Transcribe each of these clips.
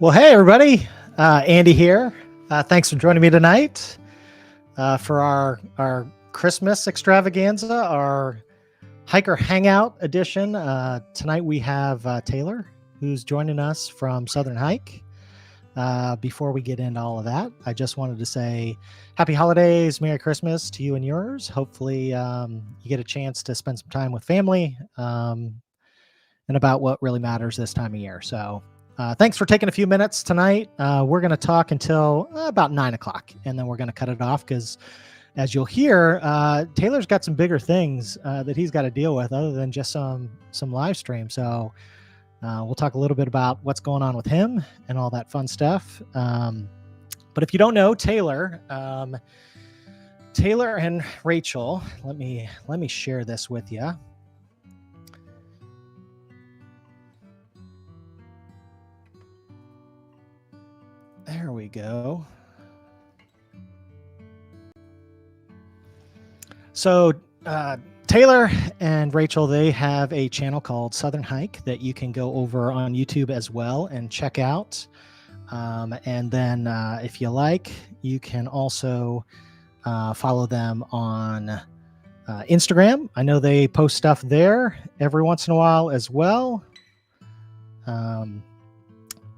Well, hey, everybody. Andy here. Thanks for joining me tonight for our Christmas extravaganza, our Hiker Hangout edition. Tonight we have Taylor, who's joining us from SouthernHike. Before we get into all of that, I just wanted to say happy holidays, Merry Christmas to you and yours. Hopefully you get a chance to spend some time with family and about what really matters this time of year. So thanks for taking a few minutes tonight. We're going to talk until about 9 o'clock, and then we're going to cut it off because, as you'll hear, Taylor's got some bigger things that he's got to deal with other than just some live stream. So we'll talk a little bit about what's going on with him and all that fun stuff. But if you don't know Taylor, Taylor and Rachel, let me share this with you. There we go. So Taylor and Rachel, they have a channel called SouthernHike that you can go over on YouTube as well and check out. And then if you like, you can also follow them on Instagram. I know they post stuff there every once in a while as well.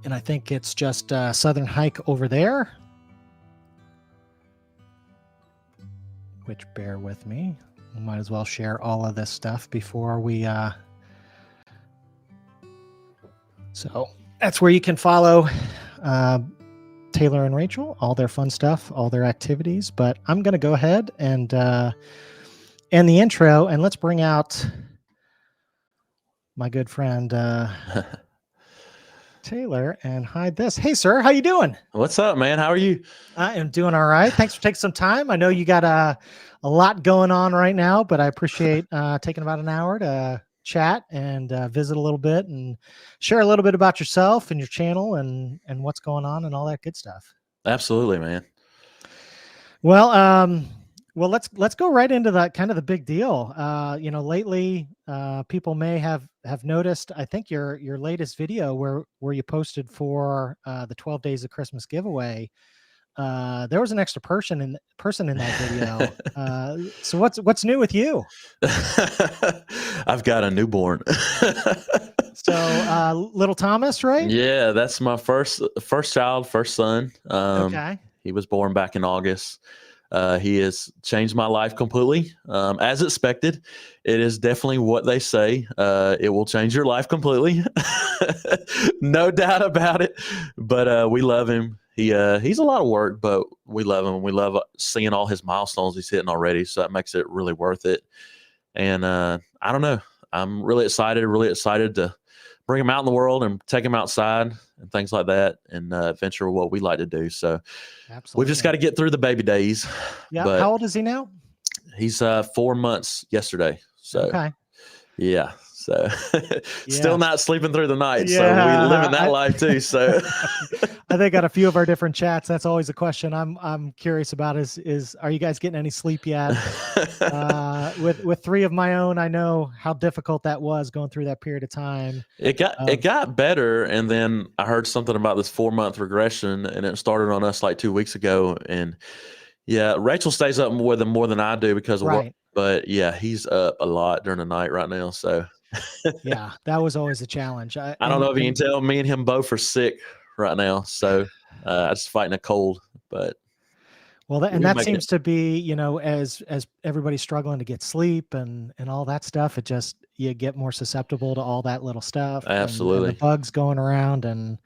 And I think it's just SouthernHike over there. Which, bear with me. We might as well share all of this stuff before we... So that's where you can follow Taylor and Rachel, all their fun stuff, all their activities. But I'm going to go ahead and end the intro, and let's bring out my good friend... Taylor and hide this. Hey, sir, how you doing? What's up, man? How are you? I am doing all right. Thanks for taking some time. I know you got a lot going on right now, but I appreciate taking about an hour to chat and visit a little bit and share a little bit about yourself and your channel and what's going on and all that good stuff. Absolutely, man. Well, let's go right into that kind of the big deal. Lately, people may have noticed, I think your latest video where you posted for the 12 Days of Christmas giveaway. There was an extra person in that video. So what's new with you? I've got a newborn. So little Thomas, right? Yeah, that's my first child, first son. Okay. He was born back in August. He has changed my life completely. As expected, it is definitely what they say. It will change your life completely. No doubt about it. But we love him. He's a lot of work, but we love him. We love seeing all his milestones he's hitting already. So that makes it really worth it. And I don't know. I'm really excited to bring him out in the world and take him outside and things like that and venture what we like to do. So absolutely, we've just got to get through the baby days. Yeah. But how old is he now? He's 4 months yesterday. So okay. Yeah. So still not sleeping through the night. Yeah, so we live in that life too. So I think on a few of our different chats, that's always a question I'm curious about is are you guys getting any sleep yet? With three of my own, I know how difficult that was going through that period of time. It got better. And then I heard something about this 4-month regression, and it started on us like 2 weeks ago. And yeah, Rachel stays up with him more than I do because of work. But yeah, he's up a lot during the night right now. So yeah, that was always a challenge. I don't know if you can tell, me and him both are sick right now. So I just fighting a cold, but that seems to be, as everybody's struggling to get sleep and all that stuff, you get more susceptible to all that little stuff. Absolutely. And the bugs going around and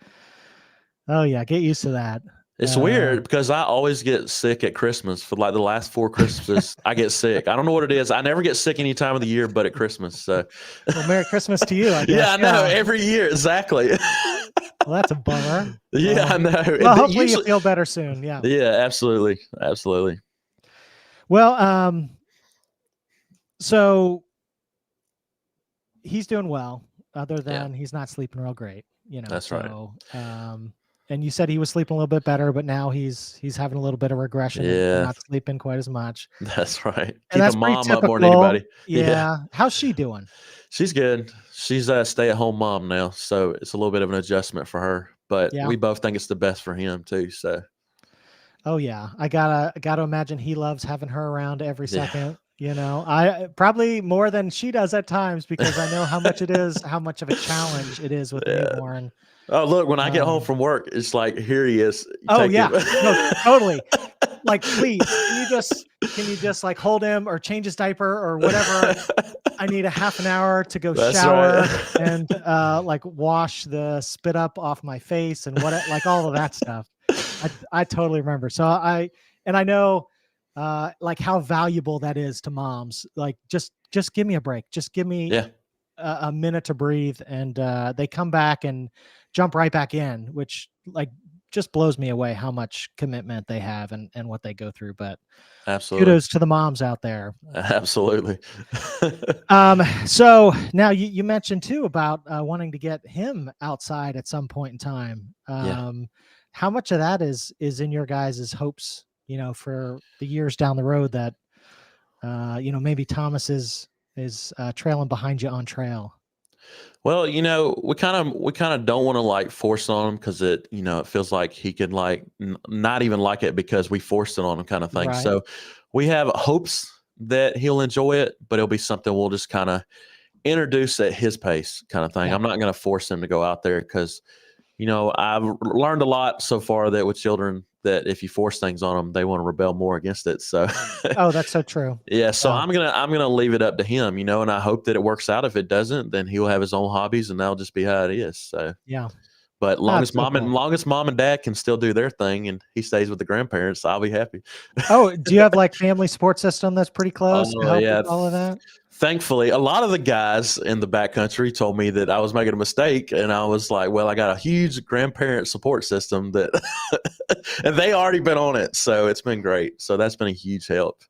oh yeah, get used to that. It's weird because I always get sick at Christmas. For like the last 4 Christmases, I get sick. I don't know what it is. I never get sick any time of the year but at Christmas. So, well, Merry Christmas to you, I guess. Yeah, I know. Every year, exactly. Well, that's a bummer. Yeah, I know. Well, hopefully you feel better soon. Yeah. Yeah, absolutely. Absolutely. Well, so he's doing well, other than he's not sleeping real great. That's right. And you said he was sleeping a little bit better, but now he's having a little bit of regression. Yeah. Not sleeping quite as much. That's right. And Keep a mom up more than anybody. Yeah. How's she doing? She's good. She's a stay-at-home mom now, so it's a little bit of an adjustment for her. but Yeah. we both think it's the best for him too. So Oh yeah. I gotta imagine he loves having her around every yeah. second. I probably more than she does at times because I know how much how much of a challenge it is with a Yeah. newborn. Oh, look, when I get home Um, from work, it's like, here he is. You oh take him. yeah. No, totally. Like, please, can you just like hold him or change his diaper or whatever? I need a half an hour to go That's right. shower and like wash the spit up off my face and like all of that stuff. I totally remember. So I know like how valuable that is to moms. Like just give me a break. Just give me Yeah, a minute to breathe, and they come back and jump right back in, which like just blows me away how much commitment they have and what they go through. But absolutely. kudos to the moms out there. Absolutely. So now you mentioned too about wanting to get him outside at some point in time. Yeah. How much of that is in your guys' hopes, for the years down the road that maybe Thomas is trailing behind you on trail. Well, we kind of don't want to like force it on him because it feels like he could like not even like it because we forced it on him kind of thing. Right. So we have hopes that he'll enjoy it, but it'll be something we'll just kind of introduce at his pace kind of thing. Yeah. I'm not going to force him to go out there because I've learned a lot so far that with children that if you force things on them, they want to rebel more against it. So Oh, that's so true. yeah, so Yeah. I'm gonna leave it up to him, and I hope that it works out. If it doesn't, then he'll have his own hobbies, and that'll just be how it is. So, Yeah. but That's so cool. long as mom and dad can still do their thing, and he stays with the grandparents, I'll be happy. Oh, do you have like family support system that's pretty close to Oh help with yeah. all of that? Thankfully, a lot of the guys in the backcountry told me that I was making a mistake, and I was like, "Well, I got a huge grandparent support system that, and they already been on it, so it's been great. So that's been a huge help.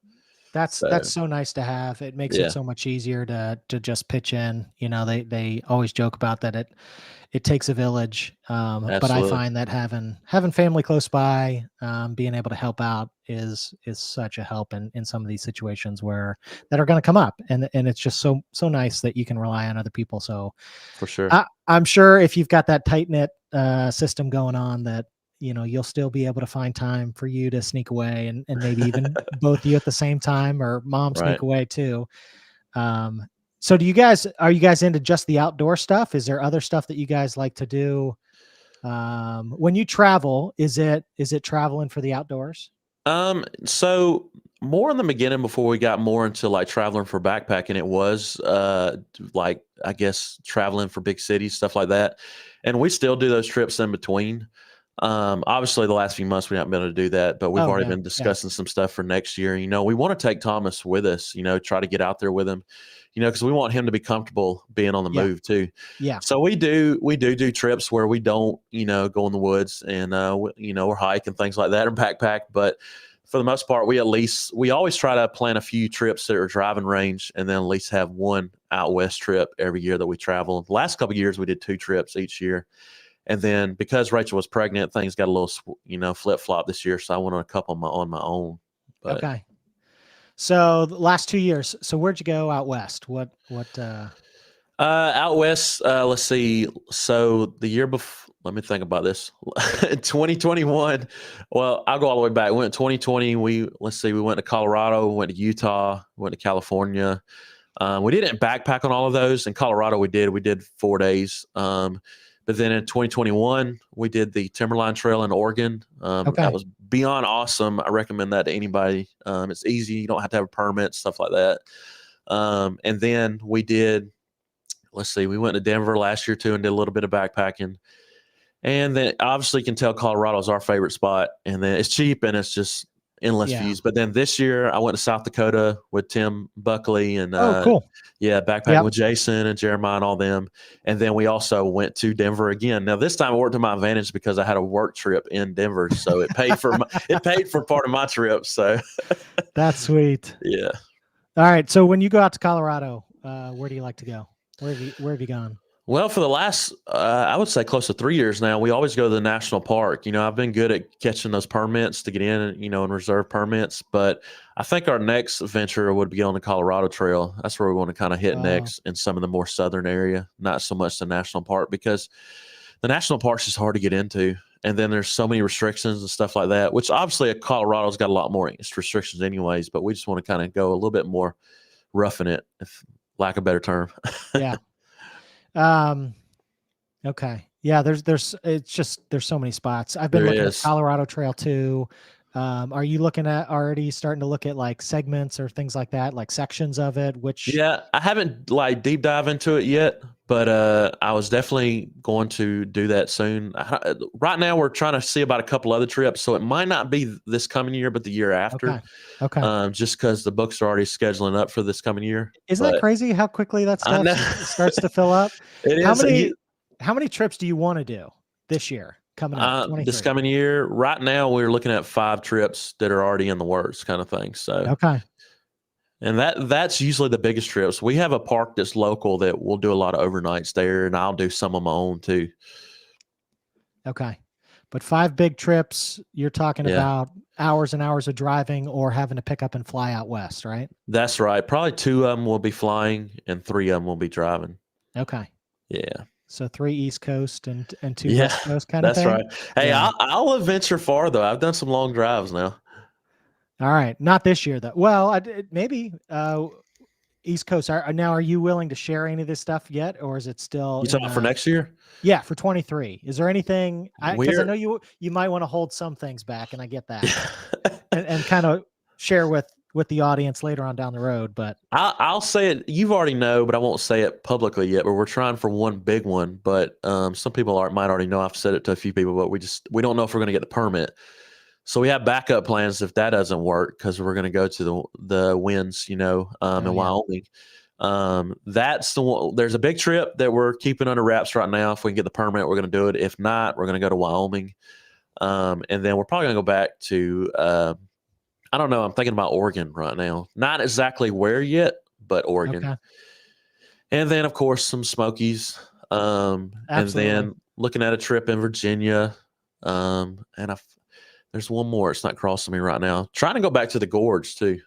That's So so nice to have. It makes it yeah, so much easier to just pitch in. They always joke about that it takes a village. But I absolutely, find that having family close by, being able to help out is such a help in some of these situations that are going to come up, and it's just so nice that you can rely on other people. So for sure. I'm sure if you've got that tight knit system going on, that you'll still be able to find time for you to sneak away, and maybe even both of you at the same time, or mom Right. sneak away too. Um, so are you guys into just the outdoor stuff? Is there other stuff that you guys like to do? When you travel, is it traveling for the outdoors? So more in the beginning before we got more into like traveling for backpacking, it was like I guess traveling for big cities, stuff like that. And we still do those trips in between. Obviously the last few months we haven't been able to do that, but we've Oh already yeah, been yeah, discussing some stuff for next year. We want to take Thomas with us, try to get out there with him, because we want him to be comfortable being on the yeah, move too. yeah, So we do trips where we don't, go in the woods and or hike and things like that or backpack. But for the most part, we always try to plan a few trips that are driving range, and then at least have one out west trip every year that we travel. The last couple of years we did 2 trips each year, and then because Rachel was pregnant, things got a little flip flop this year. So I went on a couple on my own. But okay. So the last 2 years. So where'd you go out west? What? out west, let's see. So the year before, let me think about this. 2021. Well, I'll go all the way back. We went 2020. We went to Colorado, we went to Utah, we went to California. We didn't backpack on all of those. In Colorado, we did 4 days. But then in 2021, we did the Timberline Trail in Oregon. That Okay. was beyond awesome. I recommend that to anybody. It's easy. You don't have to have a permit, stuff like that. And then let's see, we went to Denver last year too and did a little bit of backpacking. And then obviously you can tell Colorado is our favorite spot. And then it's cheap and it's just endless Yeah. views. But then this year I went to South Dakota with Tim Buckley and Oh, cool. backpacking Yep. with Jason and Jeremiah and all them. And then we also went to Denver again. Now this time it worked to my advantage because I had a work trip in Denver, so it paid for it paid for part of my trip. So That's sweet. yeah. All right. So when you go out to Colorado, where do you like to go? Where have you gone? Well, for the last, I would say close to 3 years now, we always go to the national park. I've been good at catching those permits to get in, and reserve permits. But I think our next venture would be on the Colorado Trail. That's where we want to kind of hit Oh, next in some of the more southern area, not so much the national park, because the national parks is hard to get into. And then there's so many restrictions and stuff like that, which obviously Colorado's got a lot more restrictions anyways, but we just want to kind of go a little bit more roughing it, if lack of a better term. Yeah. Okay. Yeah. There's so many spots. I've been looking at Colorado Trail too. Are you already starting to look at like segments or things like that, like sections of it? Yeah, I haven't like deep dive into it yet, but I was definitely going to do that soon. Right now, we're trying to see about a couple other trips, so it might not be this coming year, but the year after. Okay. Just because the books are already scheduling up for this coming year. Isn't that crazy how quickly that stuff starts to fill up? It is. How many trips do you want to do this year? Coming up, this coming year, right now we're looking at 5 trips that are already in the works, kind of thing. So okay, and that's usually the biggest trips. We have a park that's local that we'll do a lot of overnights there, and I'll do some of my own too. Okay, but 5 big trips. You're talking about hours and hours of driving, or having to pick up and fly out west, right? That's right. Probably 2 of them will be flying, and 3 of them will be driving. Okay. Yeah. So 3 East Coast and 2 West Coast kind of thing. That's right. Hey, I'll adventure far though. I've done some long drives now. All right, not this year though. Well, maybe East Coast. Are you willing to share any of this stuff yet, or is it still? You talking about for next year? Yeah, for 23. Is there anything? Because I know you might want to hold some things back, and I get that, and kind of share with the audience later on down the road. But I'll say it. You already know, but I won't say it publicly yet. But we're trying for one big one. But some people might already know. I've said it to a few people, but we don't know if we're going to get the permit. So we have backup plans if that doesn't work, because we're going to go to the winds, in Wyoming. That's the one. There's a big trip that we're keeping under wraps right now. If we can get the permit, we're going to do it. If not, we're going to go to Wyoming, and then we're probably going to go back to. I don't know. I'm thinking about Oregon right now. Not exactly where yet, but Oregon. Okay. And then, of course, some Smokies. And then looking at a trip in Virginia. There's one more. It's not crossing me right now. Trying to go back to the gorge, too.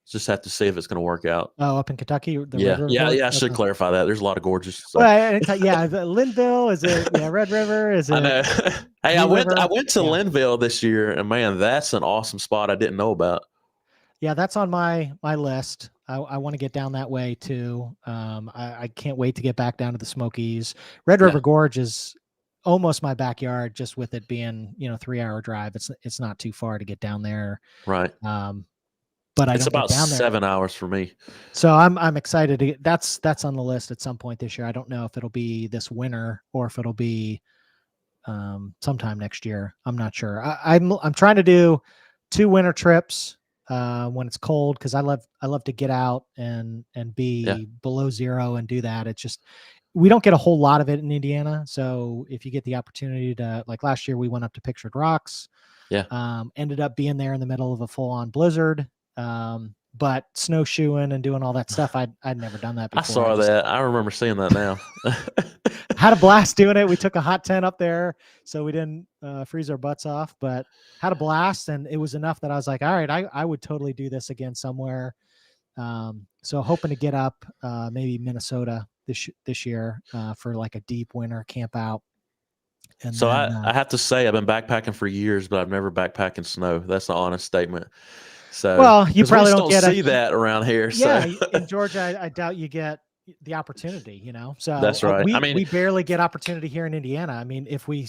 Just have to see if it's going to work out. Oh, up in Kentucky? Yeah. I should clarify that. There's a lot of gorges. So. Well, Linville? Is it Red River? Is it? I know. Hey, I went to Linville this year, and man, that's an awesome spot I didn't know about. Yeah, that's on my list. I want to get down that way too. I can't wait to get back down to the Smokies. Red River Gorge is almost my backyard, just with it being 3-hour drive. It's not too far to get down there. Right. But it's about 7 hours for me. So I'm excited to get that's on the list at some point this year. I don't know if it'll be this winter or if it'll be sometime next year. I'm not sure. I'm trying to do 2 winter trips when it's cold, because I love to get out and be below zero and do that. It's just we don't get a whole lot of it in Indiana. So if you get the opportunity to, like last year, we went up to Pictured Rocks. Yeah. Ended up being there in the middle of a full-on blizzard. But snowshoeing and doing all that stuff, I'd never done that before. I saw that. I remember seeing that now. Had a blast doing it. We took a hot tent up there, so we didn't freeze our butts off, but had a blast. And it was enough that I was like, all right, I would totally do this again somewhere. So hoping to get up maybe Minnesota this year for like a deep winter camp out. And so then, I have to say, I've been backpacking for years, but I've never backpacked in snow. That's an honest statement. So, well, you probably don't see that around here. Yeah, so. In Georgia, I doubt you get the opportunity. So that's right. We barely get opportunity here in Indiana. I mean, if we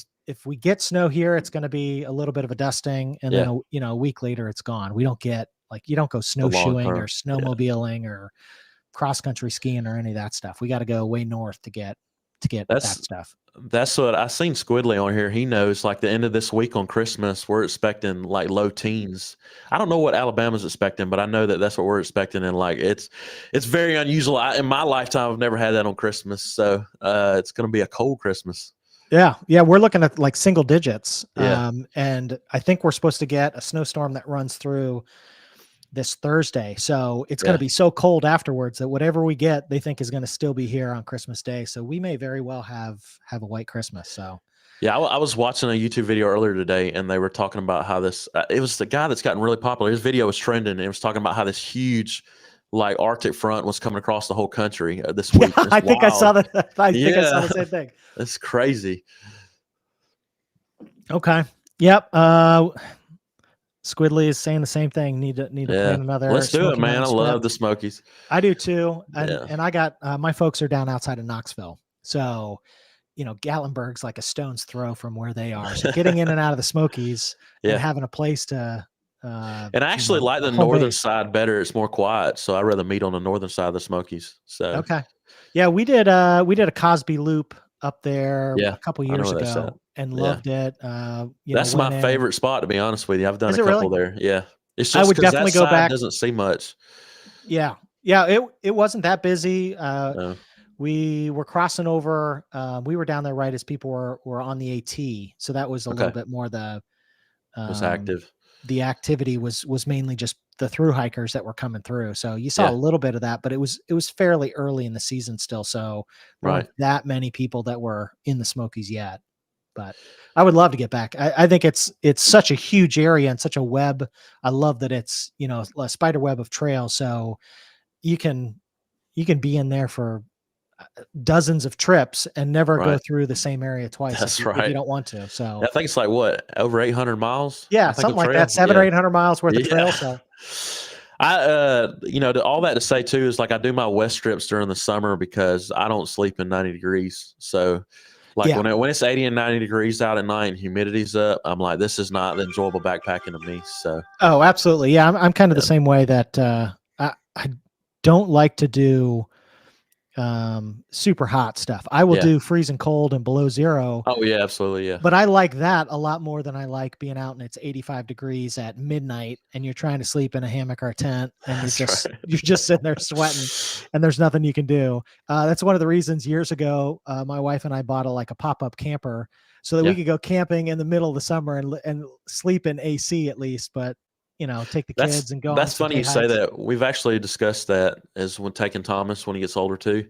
get snow here, it's going to be a little bit of a dusting, and then a week later it's gone. We don't get you don't go snowshoeing or snowmobiling or cross country skiing or any of that stuff. We got to go way north to get that stuff. That's what I seen Squidly on here. He knows, like the end of this week on Christmas, we're expecting like low teens. I don't know what Alabama's expecting, but I know that that's what we're expecting. And like, it's very unusual. In my lifetime, I've never had that on Christmas. So it's going to be a cold Christmas. Yeah. We're looking at like single digits. Yeah. And I think we're supposed to get a snowstorm that runs through this Thursday. So it's going to be so cold afterwards that whatever we get, they think is going to still be here on Christmas Day. So we may very well have a white Christmas. So yeah, I was watching a YouTube video earlier today, and they were talking about how this, it was the guy that's gotten really popular. His video was trending, and it was talking about how this huge like Arctic front was coming across the whole country this week. I think I saw that. I think I saw the same thing. That's crazy. Okay. Yep. Squidly is saying the same thing. Need to Yeah. plan another Let's do it, Smoky man. I Mountains trip. love the Smokies. I do too. Yeah. And I got my folks are down outside of Knoxville. So, Gatlinburg's like a stone's throw from where they are. So getting in and out of the Smokies and Yeah. having a place to And I actually like the home northern base. side better. It's more quiet. So I'd rather meet on the northern side of the Smokies. So Okay. Yeah, we did a Cosby Loop up there yeah, a couple I know years where that's at. ago and Yeah. loved it. That's my Went in and favorite spot, to be honest with you. I've done is a it really? couple there. Yeah. It's I just would because that definitely go side back. doesn't see much. Yeah. Yeah, it wasn't that busy. No, We were crossing over. We were down there right as people were on the AT, so that was a little okay. bit more Was um, active. the activity was mainly just the through hikers that were coming through. So you saw Yeah. a little bit of that, but it was fairly early in the season still, so there Right. weren't that many people that were in the Smokies yet. But I would love to get back. I think it's such a huge area and such a web. I love that it's a spider web of trails, so you can be in there for dozens of trips and never go Right. through the same area twice if That's you right. don't want to. So I think it's like what, over 800 miles? yeah, I think something of like that, trail. 700 or Yeah. 800 miles worth of trail. Yeah. So All that to say too is like I do my west strips during the summer because I don't sleep in 90 degrees. So like yeah. when it's 80 and 90 degrees out at night and humidity's up, I'm like, this is not the enjoyable backpacking to me. So Oh, absolutely. Yeah. I'm kind of the yeah. same way that, I don't like to do, super hot stuff. I will Yeah. do freezing cold and below zero, Oh yeah, absolutely. Yeah. but I like that a lot more than I like being out and it's 85 degrees at midnight and you're trying to sleep in a hammock or a tent and That's right. you're just sitting there sweating and there's nothing you can do. That's one of the reasons years ago, my wife and I bought a pop-up camper so that we Yeah. could go camping in the middle of the summer and sleep in AC at least, but take the That's kids and go on that's some funny day you say hikes. that. We've actually discussed that as when taking Thomas when he gets older too,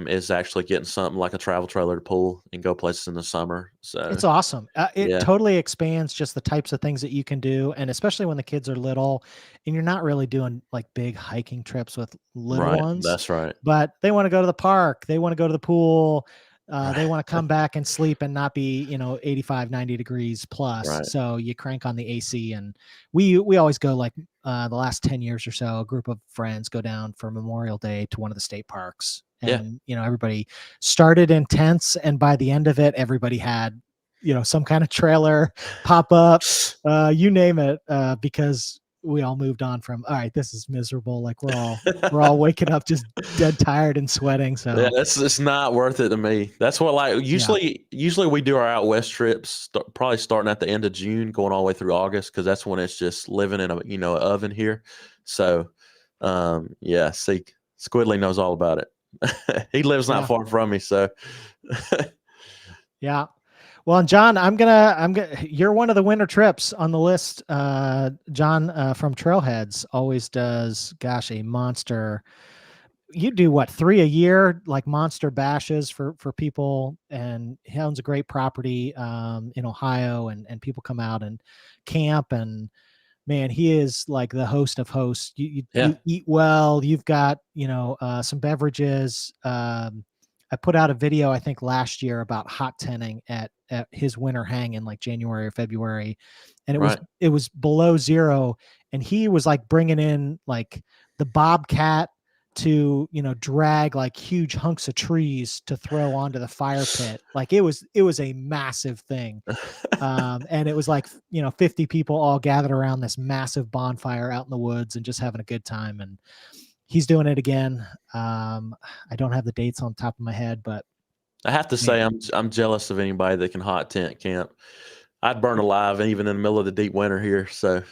is actually getting something like a travel trailer to pull and go places in the summer. So It's awesome. It yeah, totally expands just the types of things that you can do, and especially when the kids are little, and you're not really doing like big hiking trips with little right. ones, That's right. but they want to go to the park, they want to go to the pool, they Right. want to come back and sleep and not be 85, 90 degrees plus. Right. So you crank on the AC, and we always go like the last 10 years or so. A group of friends go down for Memorial Day to one of the state parks, Yeah. and everybody started in tents, and by the end of it, everybody had some kind of trailer, pop up, you name it, because we all moved on from, all right, this is miserable. Like we're all waking up just dead tired and sweating. Yeah, So it's not worth it to me. That's what like yeah, usually we do our out west trips probably starting at the end of June, going all the way through August because that's when it's just living in a an oven here. So yeah, see, Squidly knows all about it. He lives not yeah, far from me, so yeah. Well, and John, you're one of the winter trips on the list. John, from Trailheads always does, gosh, a monster. You do what, 3 a year, like monster bashes for people, and he owns a great property in Ohio, and people come out and camp, and man, he is like the host of hosts. yeah, You eat well, you've got some beverages. I put out a video I think last year about hot tenting at his winter hang in like January or February, and right. it was below zero, and he was like bringing in like the bobcat to drag like huge hunks of trees to throw onto the fire pit. Like it was a massive thing. And it was like 50 people all gathered around this massive bonfire out in the woods and just having a good time. And he's doing it again. I don't have the dates on top of my head, but I have to say man, I'm jealous of anybody that can hot tent camp. I'd burn alive even in the middle of the deep winter here. So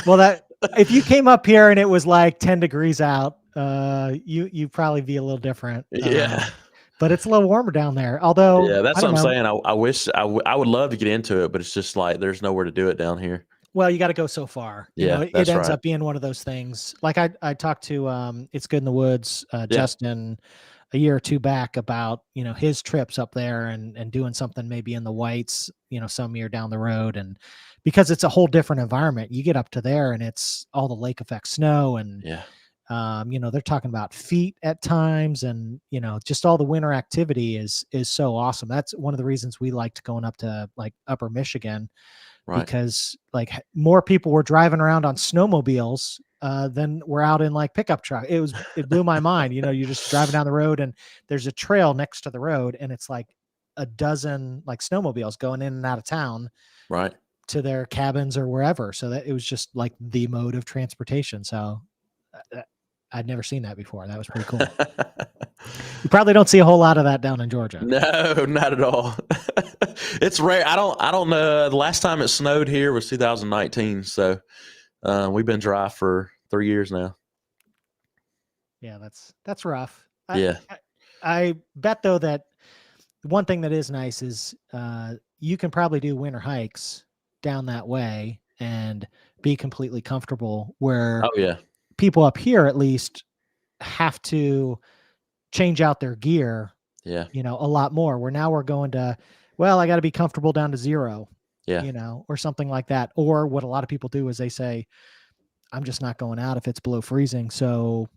well, that if you came up here and it was like 10 degrees out, you probably be a little different. yeah. But it's a little warmer down there. Although Yeah, that's I what don't I'm know. saying. I wish I would love to get into it, but it's just like there's nowhere to do it down here. Well, you got to go so far. Yeah, It that's ends right. up being one of those things. Like I talked to It's Good in the Woods, Yeah, Justin, a year or two back about his trips up there and doing something maybe in the Whites, some year down the road, and because it's a whole different environment. You get up to there and it's all the lake effect snow and yeah, They're talking about feet at times, and just all the winter activity is so awesome. That's one of the reasons we liked going up to like Upper Michigan, Right. because like more people were driving around on snowmobiles than were out in like pickup truck. It blew my mind. You're just driving down the road and there's a trail next to the road, and it's like a dozen like snowmobiles going in and out of town Right. to their cabins or wherever. So that it was just like the mode of transportation. So I'd never seen that before. That was pretty cool. You probably don't see a whole lot of that down in Georgia. No, not at all. It's rare. I don't know. The last time it snowed here was 2019. So we've been dry for 3 years now. Yeah, that's rough. Yeah. I bet though that one thing that is nice is you can probably do winter hikes down that way and be completely comfortable, where Oh yeah. people up here at least have to change out their gear, Yeah. a lot more, where now we're going to, well, I got to be comfortable down to 0, Yeah. or something like that. Or what a lot of people do is they say, I'm just not going out if it's below freezing. So,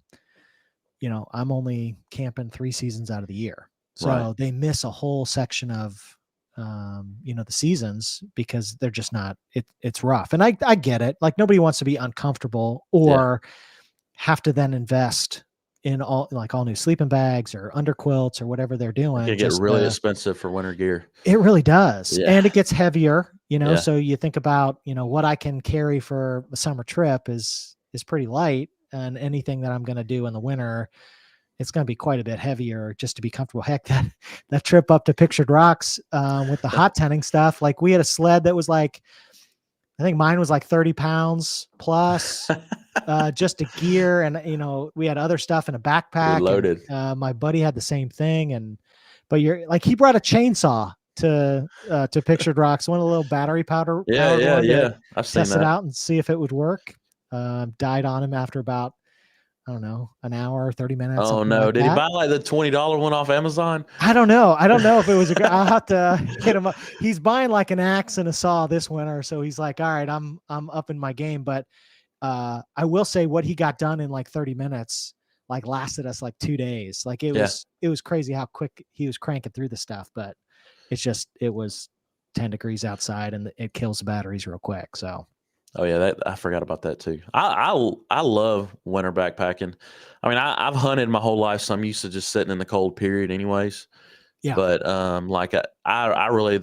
I'm only camping 3 seasons out of the year. So Right. they miss a whole section of, the seasons, because they're just not, it's rough. And I get it. Like nobody wants to be uncomfortable or have to then invest in all new sleeping bags or underquilts or whatever they're doing. It get really expensive for winter gear. It really does. Yeah. And it gets heavier, Yeah. so you think about, what I can carry for the summer trip is pretty light, and anything that I'm going to do in the winter, it's going to be quite a bit heavier just to be comfortable. Heck, that trip up to Pictured Rocks with the hot tenting stuff, like we had a sled that was like, I think mine was like 30 pounds plus just a gear. And, we had other stuff in a backpack. Loaded. And, my buddy had the same thing. But he brought a chainsaw to Pictured Rocks, one of the little battery powered one. I've seen test it that out and see if it would work. Died on him after about, I don't know, an hour, 30 minutes. Oh no! Did he buy like the $20 one off Amazon? I don't know if it was I'll have to hit him up. He's buying like an axe and a saw this winter, so he's like, all right, I'm up in my game. But I will say what he got done in like 30 minutes like lasted us like 2 days. Like it was crazy how quick he was cranking through the stuff. But it was 10 degrees outside and it kills the batteries real quick. So. Oh yeah, I forgot about that too. I love winter backpacking. I mean, I've hunted my whole life, so I'm used to just sitting in the cold period, anyways. Yeah. But I really,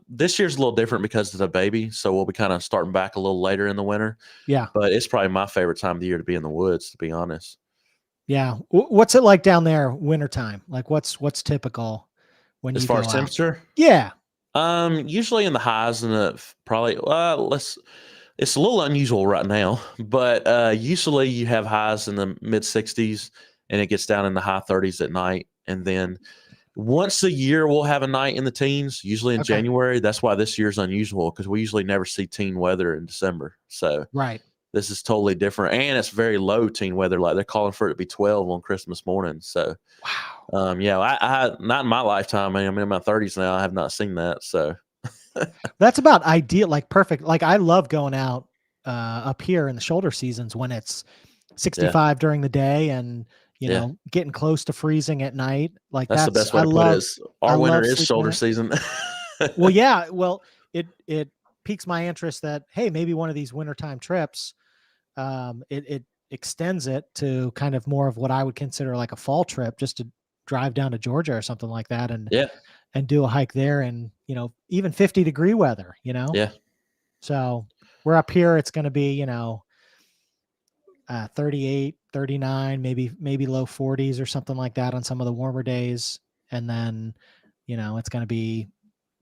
this year's a little different because of the baby, so we'll be kind of starting back a little later in the winter. Yeah. But it's probably my favorite time of the year to be in the woods, to be honest. Yeah. What's it like down there wintertime? Like what's typical when as you far go as temperature? Out? Yeah. Usually in the highs and it's a little unusual right now, but usually you have highs in the mid 60s and it gets down in the high 30s at night. And then once a year we'll have a night in the teens, usually in January. That's why this year's unusual, because we usually never see teen weather in December. So right. This is totally different, and it's very low teen weather. Like they're calling for it to be 12 on Christmas morning. So, wow. I not in my lifetime. I'm in my 30s now. I have not seen that. So, that's about ideal. Like perfect. Like I love going out up here in the shoulder seasons when it's 65 during the day and you know getting close to freezing at night. Like that's the best way to put it. Our winter is shoulder season. Well, yeah. Well, it piques my interest that hey, maybe one of these wintertime trips. It extends it to kind of more of what I would consider like a fall trip, just to drive down to Georgia or something like that, and do a hike there, and even 50-degree weather, So we're up here, it's going to be 38, 39, maybe low 40s or something like that on some of the warmer days, and then it's going to be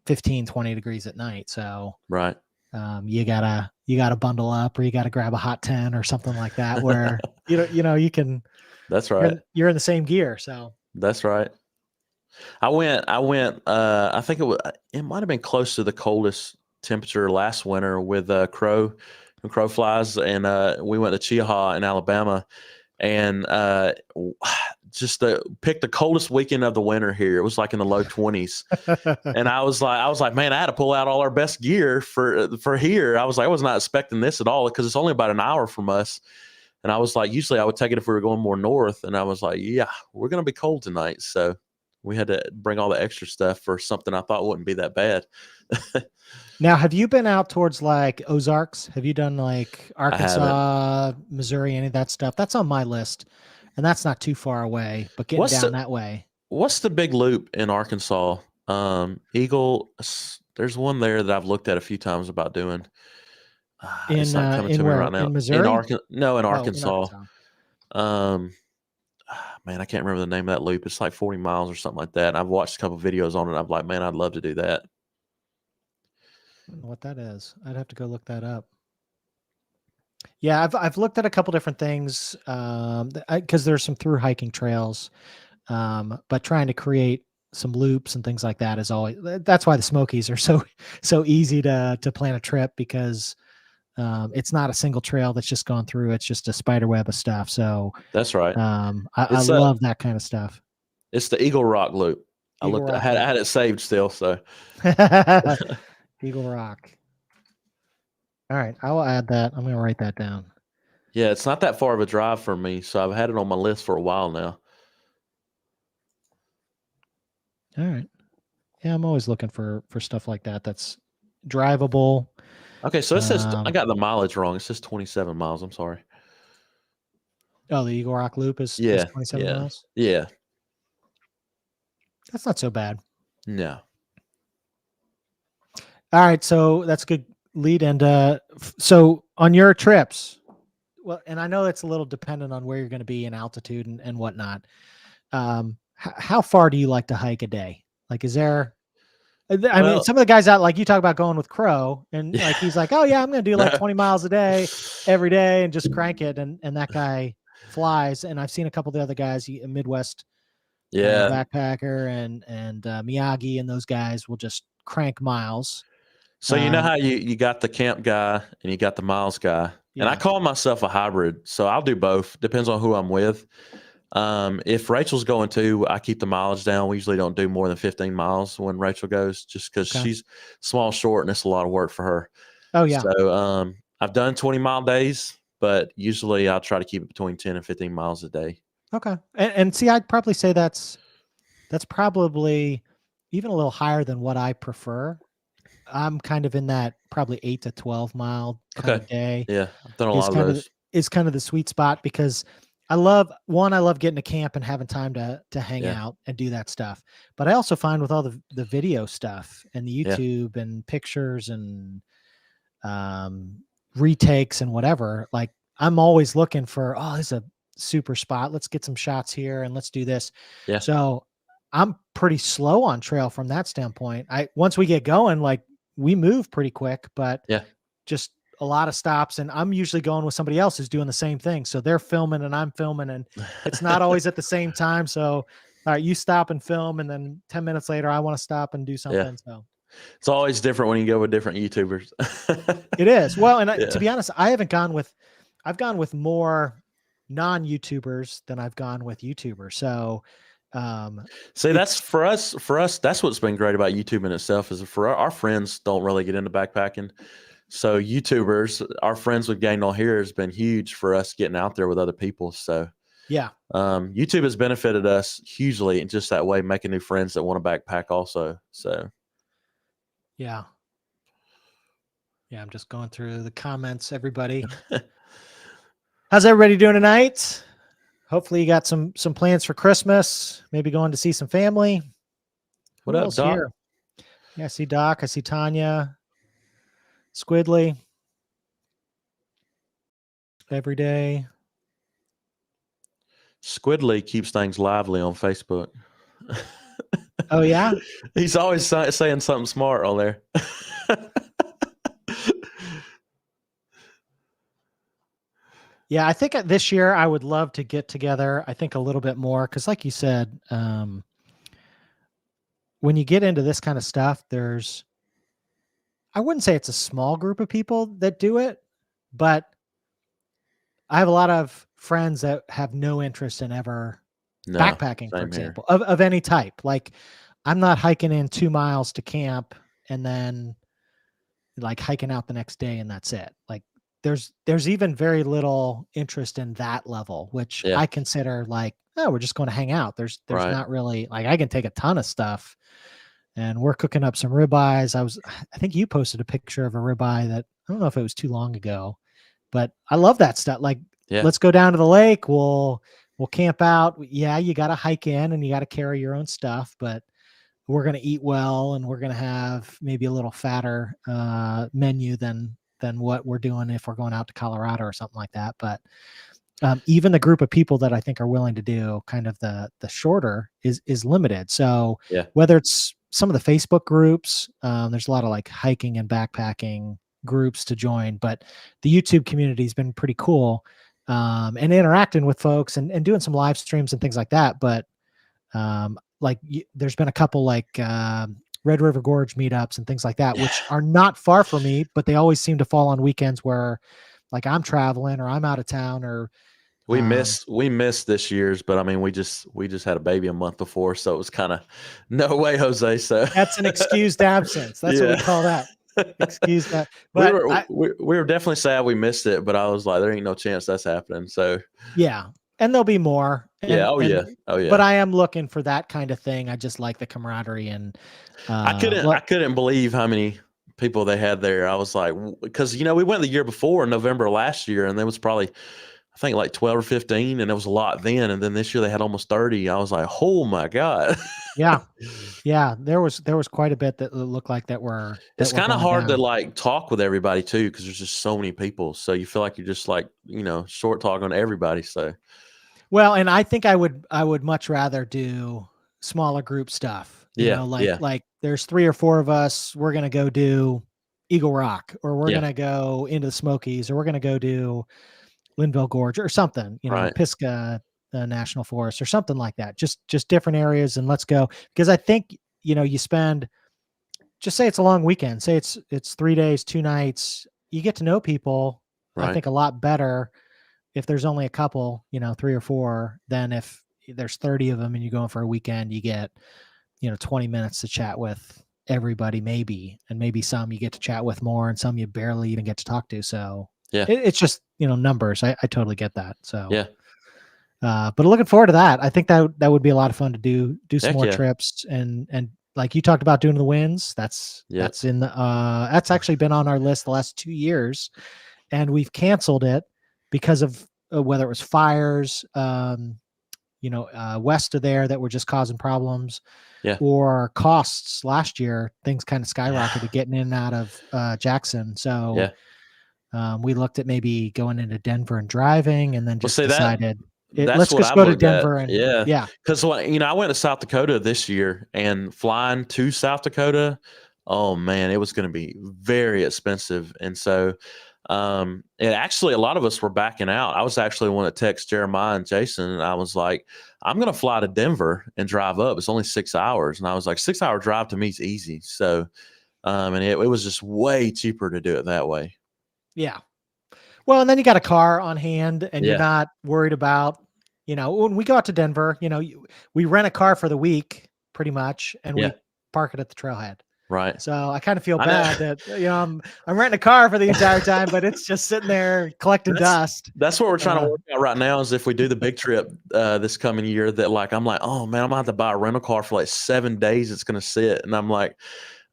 15, 20 degrees at night. So right. You gotta bundle up, or you gotta grab a hot 10 or something like that, where you can. That's right. You're in the same gear, so that's right. I went. I think it might have been close to the coldest temperature last winter with Crow and Crow Flies, and we went to Cheaha in Alabama, and just picked the coldest weekend of the winter here. It was like in the low 20s. And I was like, man, I had to pull out all our best gear for here. I was not expecting this at all, because it's only about an hour from us. And I was like, usually I would take it if we were going more north. And I was like, yeah, we're going to be cold tonight. So we had to bring all the extra stuff for something I thought wouldn't be that bad. Now, have you been out towards like Ozarks? Have you done like I haven't. Arkansas, Missouri, any of that stuff? That's on my list, and that's not too far away. But getting What's down the, that way, what's the big loop in Arkansas? Eagle, there's one there that I've looked at a few times about doing. It's not coming to me where right now. in Missouri? No, in Oh, in Arkansas. Arkansas. Um, man, I can't remember the name of that loop. It's like 40 miles or something like that. And I've watched a couple videos on it. I'm like, man, I'd love to do that. I don't know what that is. I'd have to go look that up. Yeah, I've looked at a couple different things because there's some through hiking trails, but trying to create some loops and things like that is always that's why the Smokies are so easy to plan a trip because it's not a single trail that's just gone through. It's just a spider web of stuff. So That's right. I love that kind of stuff. It's the Eagle Rock loop. Eagle I Rock had it saved still. So Eagle Rock. All right, I will add that. I'm going to write that down. yeah, it's not that far of a drive for me. So I've had it on my list for a while now. All right. Yeah, I'm always looking for stuff like that. That's drivable. Okay, so it says I got the mileage wrong. It says 27 miles. I'm sorry. Oh, the Eagle Rock Loop is 27 miles. Yeah. That's not so bad. No. All right, so that's a good lead. And so on your trips, well, and I know it's a little dependent on where you're going to be in altitude and whatnot. How far do you like to hike a day? Like, is there? I mean, some of the guys out, like you talk about going with Crow, and like he's like, oh yeah, I'm going to do like 20 miles a day every day and just crank it, and that guy flies. And I've seen a couple of the other guys, a Midwest backpacker and Miyagi, and those guys will just crank miles. So you know how you got the camp guy and you got the miles guy, and I call myself a hybrid. So I'll do both. Depends on who I'm with. If Rachel's going too, I keep the mileage down. We usually don't do more than 15 miles when Rachel goes, just because she's small, short, and it's a lot of work for her. Oh yeah. So I've done 20-mile days, but usually I'll try to keep it between 10 and 15 miles a day. Okay. And see, I'd probably say that's probably even a little higher than what I prefer. I'm kind of in that probably 8 to 12 mile kind of day. Yeah, I've done a lot of those. Is kind of the sweet spot because I love getting to camp and having time to hang out and do that stuff. But I also find with all the video stuff and the YouTube and pictures and retakes and whatever, like I'm always looking for, oh, this is a super spot. Let's get some shots here and let's do this. Yeah. So I'm pretty slow on trail from that standpoint. Once we get going, like we move pretty quick, but just a lot of stops. And I'm usually going with somebody else who's doing the same thing. So they're filming and I'm filming, and it's not always at the same time. So, all right, you stop and film, and then 10 minutes later, I want to stop and do something. Yeah. So it's always different when you go with different YouTubers. It is. Well, and to be honest, I've gone with more non-YouTubers than I've gone with YouTubers. So, see, that's for us, that's what's been great about YouTube in itself is for our friends don't really get into backpacking. So YouTubers, our friends with Gained on Here has been huge for us getting out there with other people. So yeah, YouTube has benefited us hugely in just that way, making new friends that want to backpack also. So yeah, I'm just going through the comments, everybody. How's everybody doing tonight? Hopefully you got some plans for Christmas, maybe going to see some family. What up, Doc? Here? Yeah, I see Doc. I see Tanya. Squidly. Every day. Squidly keeps things lively on Facebook. Oh, yeah? He's always saying something smart on there. Yeah, I think this year I would love to get together, I think a little bit more, because like you said, when you get into this kind of stuff, I wouldn't say it's a small group of people that do it, but I have a lot of friends that have no interest in ever backpacking, for example, of any type. Like I'm not hiking in 2 miles to camp and then like hiking out the next day and that's it. Like there's even very little interest in that level, which Yeah. I consider like, oh, we're just going to hang out. There's Right. not really like I can take a ton of stuff, and we're cooking up some ribeyes. I think you posted a picture of a ribeye that I don't know if it was too long ago, but I love that stuff. Like, Yeah. let's go down to the lake. We'll camp out. Yeah, you got to hike in and you got to carry your own stuff, but we're going to eat well and we're going to have maybe a little fatter menu than what we're doing if we're going out to Colorado or something like that. But even the group of people that I think are willing to do kind of the shorter is limited. So Yeah. whether it's some of the Facebook groups, there's a lot of like hiking and backpacking groups to join, but the YouTube community has been pretty cool, and interacting with folks and doing some live streams and things like that. But there's been a couple like Red River Gorge meetups and things like that, which are not far from me, but they always seem to fall on weekends where like I'm traveling or I'm out of town or we missed this year's, but I mean, we just had a baby a month before, so it was kind of no way, Jose. So that's an excused absence. That's what we call that. Excuse that. But we were definitely sad we missed it, but I was like, there ain't no chance that's happening. So yeah, and there'll be more. Yeah. Oh yeah. But I am looking for that kind of thing. I just like the camaraderie, and I couldn't believe how many people they had there. I was like, because we went the year before in November last year, and there was probably I think like 12 or 15, and it was a lot then. And then this year they had almost 30. I was like, oh my God. Yeah. There was quite a bit that looked like that were. It's kind of hard to like talk with everybody too, because there's just so many people. So you feel like you're just like, short talking to everybody. So. Well, and I think I would much rather do smaller group stuff. Like there's 3 or 4 of us. We're going to go do Eagle Rock, or we're going to go into the Smokies, or we're going to go do Linville Gorge or something, right. Pisgah National Forest or something like that. Just different areas, and let's go. Because I think, you spend, just say it's a long weekend, say it's 3 days, 2 nights, you get to know people, right. I think a lot better if there's only a couple, 3 or 4, than if there's 30 of them and you're going for a weekend, you get, 20 minutes to chat with everybody, maybe, and maybe some you get to chat with more and some you barely even get to talk to. So yeah, it's just, numbers. I totally get that. So yeah. But looking forward to that. I think that would be a lot of fun to do some more trips, and like you talked about doing the Winds. That's in the that's actually been on our list the last 2 years, and we've canceled it because of whether it was fires, west of there that were just causing problems, or costs. Last year, things kind of skyrocketed getting in and out of Jackson. So we looked at maybe going into Denver and driving, and then just decided let's just go to Denver. And because I went to South Dakota this year, and flying to South Dakota, oh man, it was going to be very expensive. And so and actually a lot of us were backing out. I was actually one that texted Jeremiah and Jason, and I was like, I'm going to fly to Denver and drive up. It's only 6 hours. And I was like, 6-hour drive to me is easy. So and it was just way cheaper to do it that way. Yeah. Well, and then you got a car on hand, and you're not worried about, when we go out to Denver, we rent a car for the week pretty much, and we park it at the trailhead. Right. So I kind of feel bad that, I'm renting a car for the entire time, but it's just sitting there collecting dust. That's what we're trying to work out right now, is if we do the big trip this coming year, that like, I'm like, oh man, I'm gonna have to buy a rental car for like 7 days. It's going to sit. And I'm like,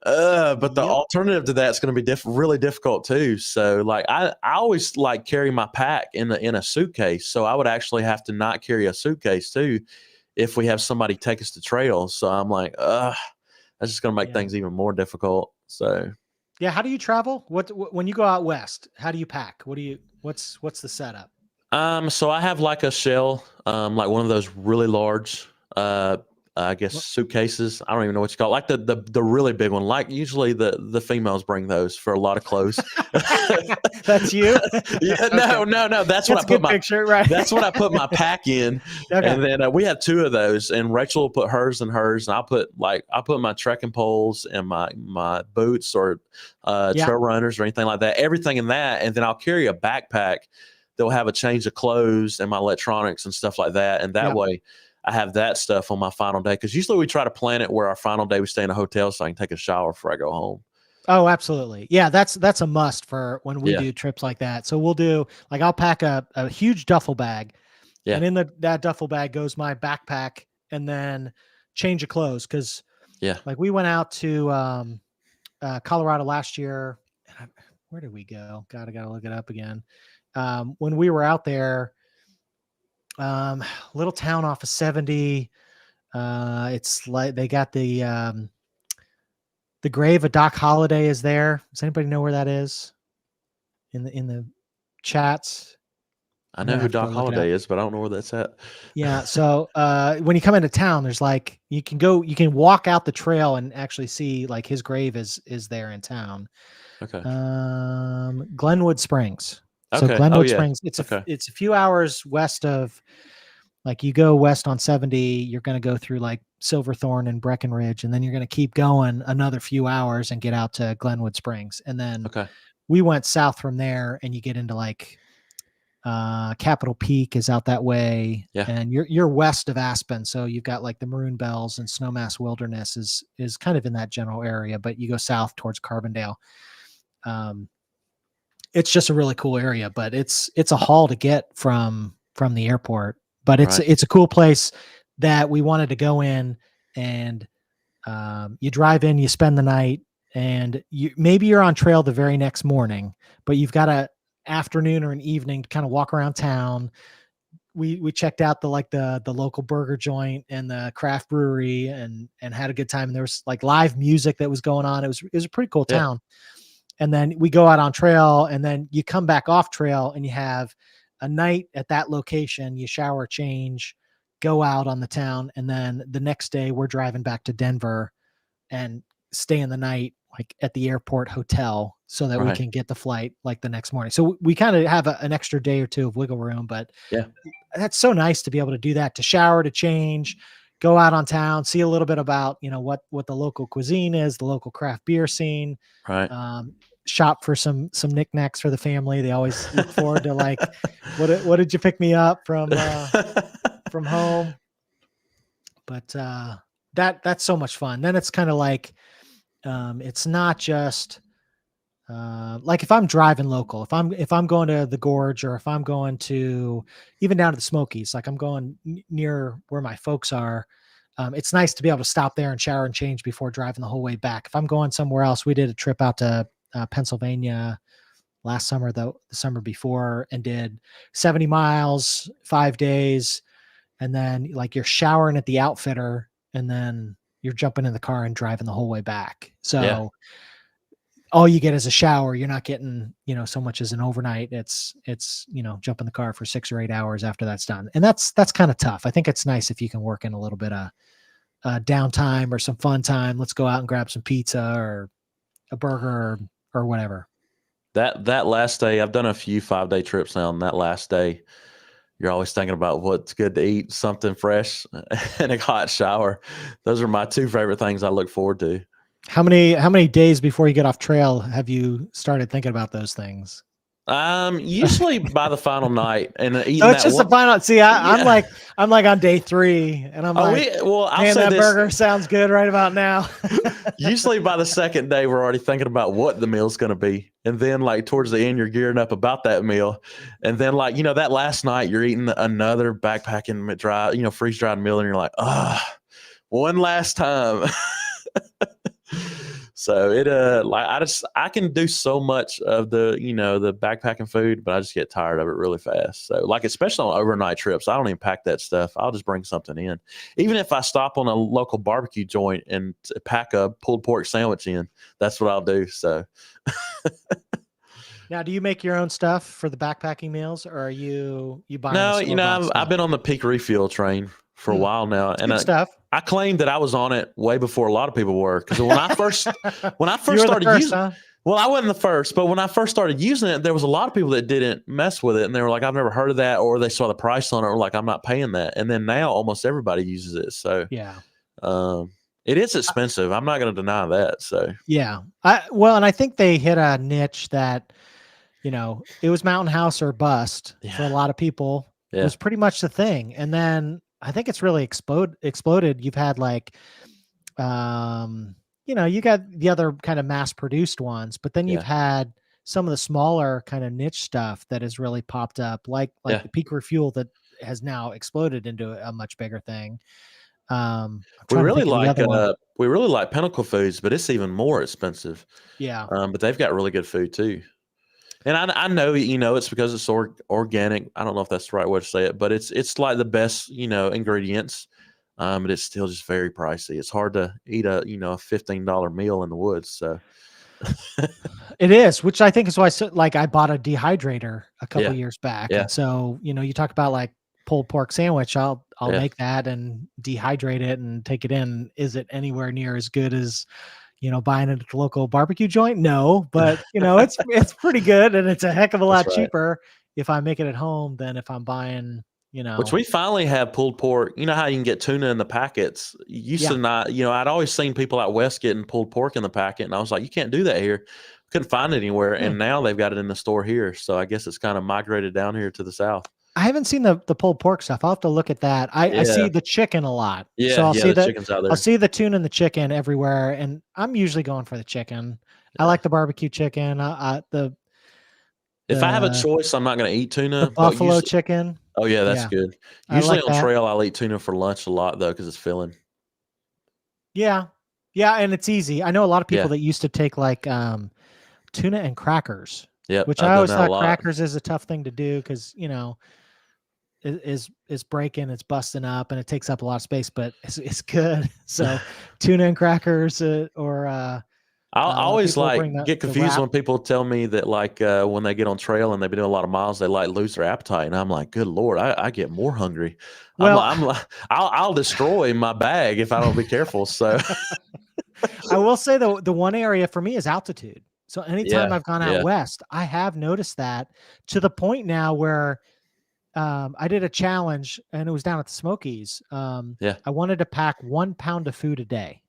but the alternative to that's going to be really difficult too. So like, I always like carry my pack in a suitcase. So I would actually have to not carry a suitcase too, if we have somebody take us to trails. So I'm like, that's just going to make things even more difficult. So yeah. How do you travel? When you go out west, how do you pack? What's the setup? So I have like a shell, like one of those really large, I guess suitcases. I don't even know what you call it. Like the really big one. Like usually the females bring those for a lot of clothes. That's you? No. That's what I put picture, right? That's what I put my pack in. Okay. And then we have 2 of those, and Rachel will put hers and hers, and I put my trekking poles and my boots or trail runners or anything like that. Everything in that, and then I'll carry a backpack that'll have a change of clothes and my electronics and stuff like that, and that way I have that stuff on my final day, because usually we try to plan it where our final day we stay in a hotel so I can take a shower before I go home. Oh, absolutely. Yeah, that's a must for when we Yeah. do trips like that. So we'll do like I'll pack a huge duffel bag, Yeah. and in that duffel bag goes my backpack and then change of clothes because Yeah. like we went out to Colorado last year. Where did we go? God, I gotta look it up again. When we were out there, little town off of 70. It's like they got the grave of Doc Holliday is there. Does anybody know where that is? In the chats. I I'm know gonna who have to go Doc look it up. Holliday is, but I don't know where that's at. Yeah. So when you come into town, there's like you can walk out the trail and actually see like his grave is there in town. Okay. Glenwood Springs. So Okay. Oh Glenwood yeah. Springs, Okay. it's a few hours west of like you go west on 70, you're going to go through like Silverthorne and Breckenridge, and then you're going to keep going another few hours and get out to Glenwood Springs. And then Okay. we went south from there and you get into like Capitol Peak is out that way, Yeah. and you're west of Aspen, so you've got like the Maroon Bells and Snowmass Wilderness is kind of in that general area, but you go south towards Carbondale. Um, it's just a really cool area, but it's a haul to get from the airport. But Right. it's a cool place that we wanted to go in, and you drive in, you spend the night, and maybe you're on trail the very next morning, but you've got a afternoon or an evening to kind of walk around town. We checked out the local burger joint and the craft brewery and had a good time. And there was like live music that was going on. It was a pretty cool Yeah. town. And then we go out on trail, and then you come back off trail and you have a night at that location. You shower, change, go out on the town, and then the next day we're driving back to Denver and staying the night like at the airport hotel so that we Right. can get the flight like the next morning. So we kind of have an extra day or two of wiggle room, but Yeah. that's so nice to be able to do that, to shower, to change, go out on town, see a little bit about, what the local cuisine is, the local craft beer scene, Right. um, shop for some knickknacks for the family. They always look forward to like, what did you pick me up from home? But that's so much fun. Then it's kind of like it's not just like if I'm driving local, if I'm going to the gorge, or if I'm going to even down to the Smokies, like I'm going near where my folks are. It's nice to be able to stop there and shower and change before driving the whole way back. If I'm going somewhere else, we did a trip out to Pennsylvania last summer, though the summer before, and did 70 miles, 5 days, and then like you're showering at the outfitter, and then you're jumping in the car and driving the whole way back. Yeah. So all you get is a shower. You're not getting, so much as an overnight. It's jump in the car for 6 or 8 hours after that's done. And that's kind of tough. I think it's nice if you can work in a little bit of downtime or some fun time. Let's go out and grab some pizza or a burger or whatever. That last day, I've done a few 5-day trips now, and that last day, you're always thinking about what's good to eat, something fresh, and a hot shower. Those are my two favorite things I look forward to. How many days before you get off trail have you started thinking about those things? Usually by the final night, and eating So it's that just the one. final. See, I'm Yeah. like on day 3, and I'm like, I'll man, say that this. burger sounds good right about now. Usually by the second day, we're already thinking about what the meal's going to be. And then like towards the end, you're gearing up about that meal. And then like, that last night you're eating another backpacking dry, freeze dried meal. And you're like, one last time. So it like I can do so much of the the backpacking food, but I just get tired of it really fast. So like especially on overnight trips, I don't even pack that stuff. I'll just bring something in. Even if I stop on a local barbecue joint and pack a pulled pork sandwich in, that's what I'll do. So Now, do you make your own stuff for the backpacking meals, or are you buying the no, store-bought I've stuff? been on the peak refill train for a while now, It's and good stuff. I claimed that I was on it way before a lot of people were, because when I first You were the started first, using, huh? well, I wasn't the first, but when I first started using it, there was a lot of people that didn't mess with it, and they were like, "I've never heard of that," or they saw the price on it, or like, "I'm not paying that." And then now almost everybody uses it, so Yeah. it is expensive. I'm not going to deny that. So Yeah. And I think they hit a niche that, it was Mountain House or bust for a yeah, lot of people. yeah, Was pretty much the thing. And then I think it's really exploded. You've had like you got the other kind of mass produced ones, but then you've Yeah. had some of the smaller kind of niche stuff that has really popped up, like Yeah. the Peak Refuel that has now exploded into a much bigger thing. I'm We trying to really think of the like other one. Pinnacle Foods, but it's even more expensive. Yeah. But they've got really good food too. And I know, it's because it's organic. I don't know if that's the right way to say it, but it's like the best, ingredients. But it's still just very pricey. It's hard to eat a $15 meal in the woods. So It is, which I think is why, like, I bought a dehydrator a couple yeah, years back, yeah, and so you talk about like pulled pork sandwich. I'll yeah. make that and dehydrate it and take it in. Is it anywhere near as good as buying it at the local barbecue joint? No, but it's pretty good, and it's a heck of a That's lot right. cheaper if I make it at home than if I'm buying. Which we finally have pulled pork. You know how you can get tuna in the packets? You used Yeah. to not, I'd always seen people out west getting pulled pork in the packet, and I was like, you can't do that here. Couldn't find it anywhere, Hmm. and now they've got it in the store here. So I guess it's kind of migrated down here to the south. I haven't seen the pulled pork stuff. I'll have to look at that. I see Yeah, the chicken a lot, so yeah, yeah. The chicken's out I'll there. see the tuna and the chicken everywhere, and I'm usually going for the chicken. I Yeah. like the barbecue chicken. If I have a The choice, I'm not going to eat the tuna, but buffalo usually, chicken. oh yeah, that's Yeah, good. I Usually like on that. trail, I'll eat tuna for lunch a lot though because it's filling. Yeah, yeah, and it's easy. I know a lot of people Yeah, that used to take like tuna and crackers, yep. which I've I done always that a thought lot. crackers is a tough thing to do because is breaking, it's busting up, and it takes up a lot of space, but it's good. So tuna and crackers, or I a lot of always people bring like get the confused wrap. when people tell me that like when they get on trail and they've been doing a lot of miles, they like lose their appetite, and I'm like, good lord, I get more hungry. Well, I'm like, I'll destroy my bag if I don't be careful. So I will say the one area for me is altitude. So anytime yeah, I've gone out yeah, west, I have noticed that, to the point now where I did a challenge, and it was down at the Smokies. yeah. I wanted to pack 1 pound of food a day,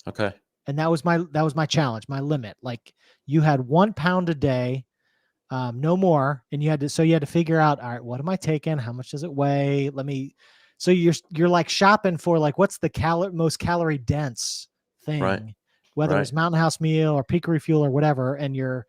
Okay, and that was my challenge, my limit. Like, you had 1 pound a day, no more, and you had to figure out, all right, what am I taking? How much does it weigh? So you're like shopping for, like, what's the most calorie dense right, thing, whether right. it's Mountain House Meal or Peak Refuel or whatever, and you're,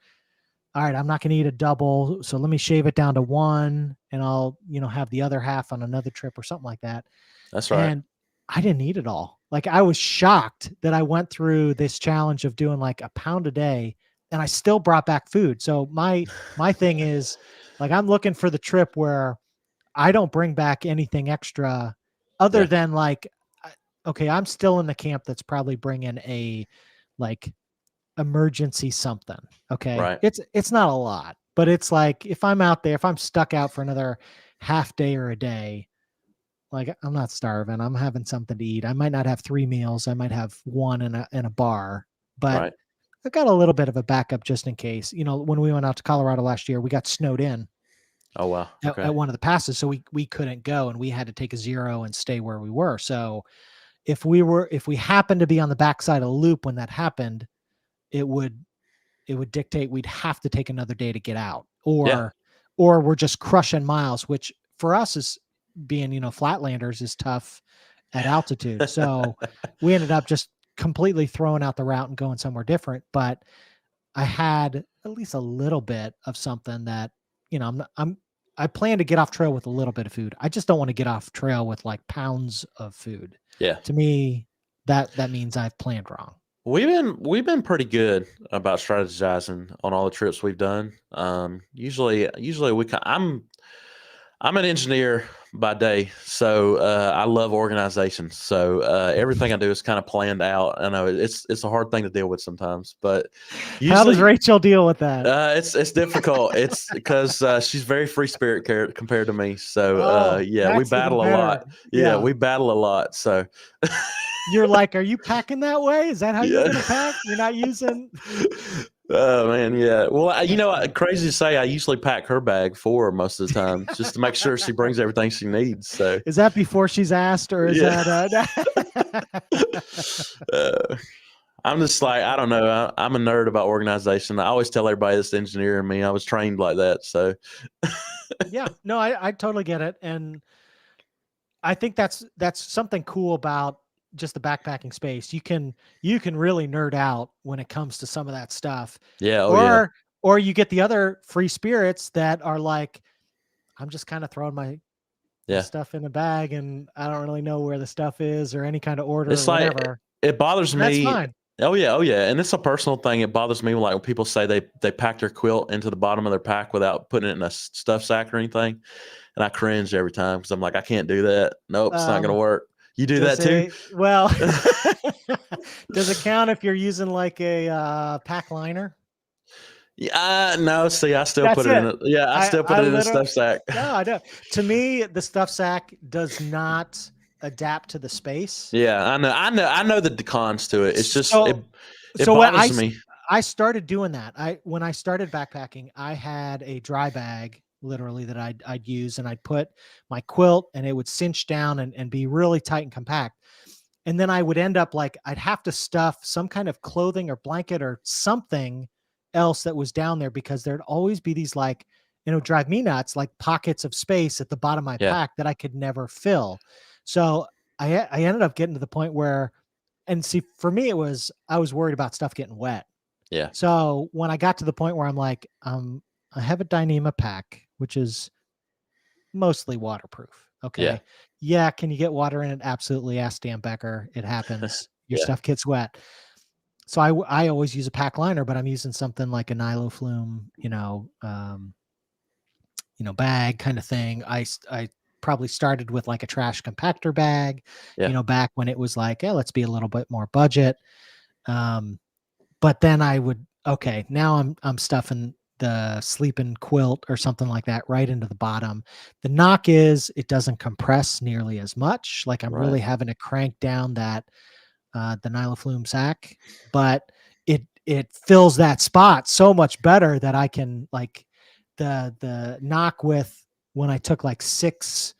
all right, I'm not going to eat a double, so let me shave it down to one, and I'll, have the other half on another trip or something like that. That's right. And I didn't eat it all. Like, I was shocked that I went through this challenge of doing like a pound a day, and I still brought back food. So my thing is, like, I'm looking for the trip where I don't bring back anything extra other Yeah, than, like, okay, I'm still in the camp that's probably bringing a, like, emergency something. Okay. right. It's not a lot, but it's like, if I'm out there, if I'm stuck out for another half day or a day, like, I'm not starving. I'm having something to eat. I might not have 3 meals. I might have one in a bar, but Right. I've got a little bit of a backup just in case. When we went out to Colorado last year, we got snowed in Oh wow. Okay. at one of the passes, so we couldn't go, and we had to take a zero and stay where we were. So if we happened to be on the backside of the loop when that happened, it would dictate we'd have to take another day to get out, Yeah. or we're just crushing miles, which for us, is being, flatlanders, is tough at altitude. So we ended up just completely throwing out the route and going somewhere different. But I had at least a little bit of something that, I plan to get off trail with a little bit of food. I just don't want to get off trail with like pounds of food. Yeah. To me, that means I've planned wrong. We've been pretty good about strategizing on all the trips we've done. Usually I'm an engineer by day, so I love organization. So everything I do is kind of planned out. I know it's a hard thing to deal with sometimes, but How does usually Rachel deal with that? it's difficult. It's because she's very free spirit compared to me. So Oh, yeah, we that's even battle a lot. better. Yeah, Yeah. we battle a lot. So You're like, are you packing that way? Is that how you're yeah. going to pack? You're not using. Oh man, yeah. Well, crazy to say, I usually pack her bag for her most of the time, just to make sure she brings everything she needs. So Is that before she's asked, or is yeah, that? uh, I'm just like, I don't know. I'm a nerd about organization. I always tell everybody that's the engineer in me. I was trained like that. So Yeah, no, I totally get it. And I think that's something cool about just the backpacking space, you can really nerd out when it comes to some of that stuff. Yeah. Oh yeah. Or you get the other free spirits that are like, I'm just kind of throwing my Yeah. stuff in a bag and I don't really know where the stuff is or any kind of order or It's like whatever. it bothers And that's me. fine. Oh yeah, oh yeah, and it's a personal thing. It bothers me like when people say they pack their quilt into the bottom of their pack without putting it in a stuff sack or anything, and I cringe every time because I'm like, I can't do that. Nope, it's not gonna work. You do that too? Well, does it count if you're using like a pack liner? Yeah, no. See, I still That's put it in. it. I still put I it in a literally, stuff sack. no, I don't. To me, the stuff sack does not adapt to the space. Yeah, I know the cons to it. It's just So, it when bothers me. I started doing that, when I started backpacking, I had a dry bag literally that I'd use, and I'd put my quilt, and it would cinch down and be really tight and compact. And then I would end up like I'd have to stuff some kind of clothing or blanket or something else that was down there because there'd always be these like, drive me nuts, like pockets of space at the bottom of my Yeah, pack that I could never fill. So I ended up getting to the point where, and see, for me, I was worried about stuff getting wet. yeah, So when I got to the point where I'm like, I have a Dyneema pack, which is mostly waterproof. yeah, Okay. Yeah. Can you get water in it? Absolutely. Ask Dan Becker. It happens. Your yeah. stuff gets wet. So I always use a pack liner, but I'm using something like a Nyloflume, bag kind of thing. I probably started with like a trash compactor bag, Yeah. back when it was like, yeah, let's be a little bit more budget. But then I would, okay, now I'm stuffing the sleeping quilt or something like that right into the bottom. The knock is it doesn't compress nearly as much. Like I'm Right. really having to crank down that the Nyloflume sack, but it fills that spot so much better that I can like the knock with when I took like 6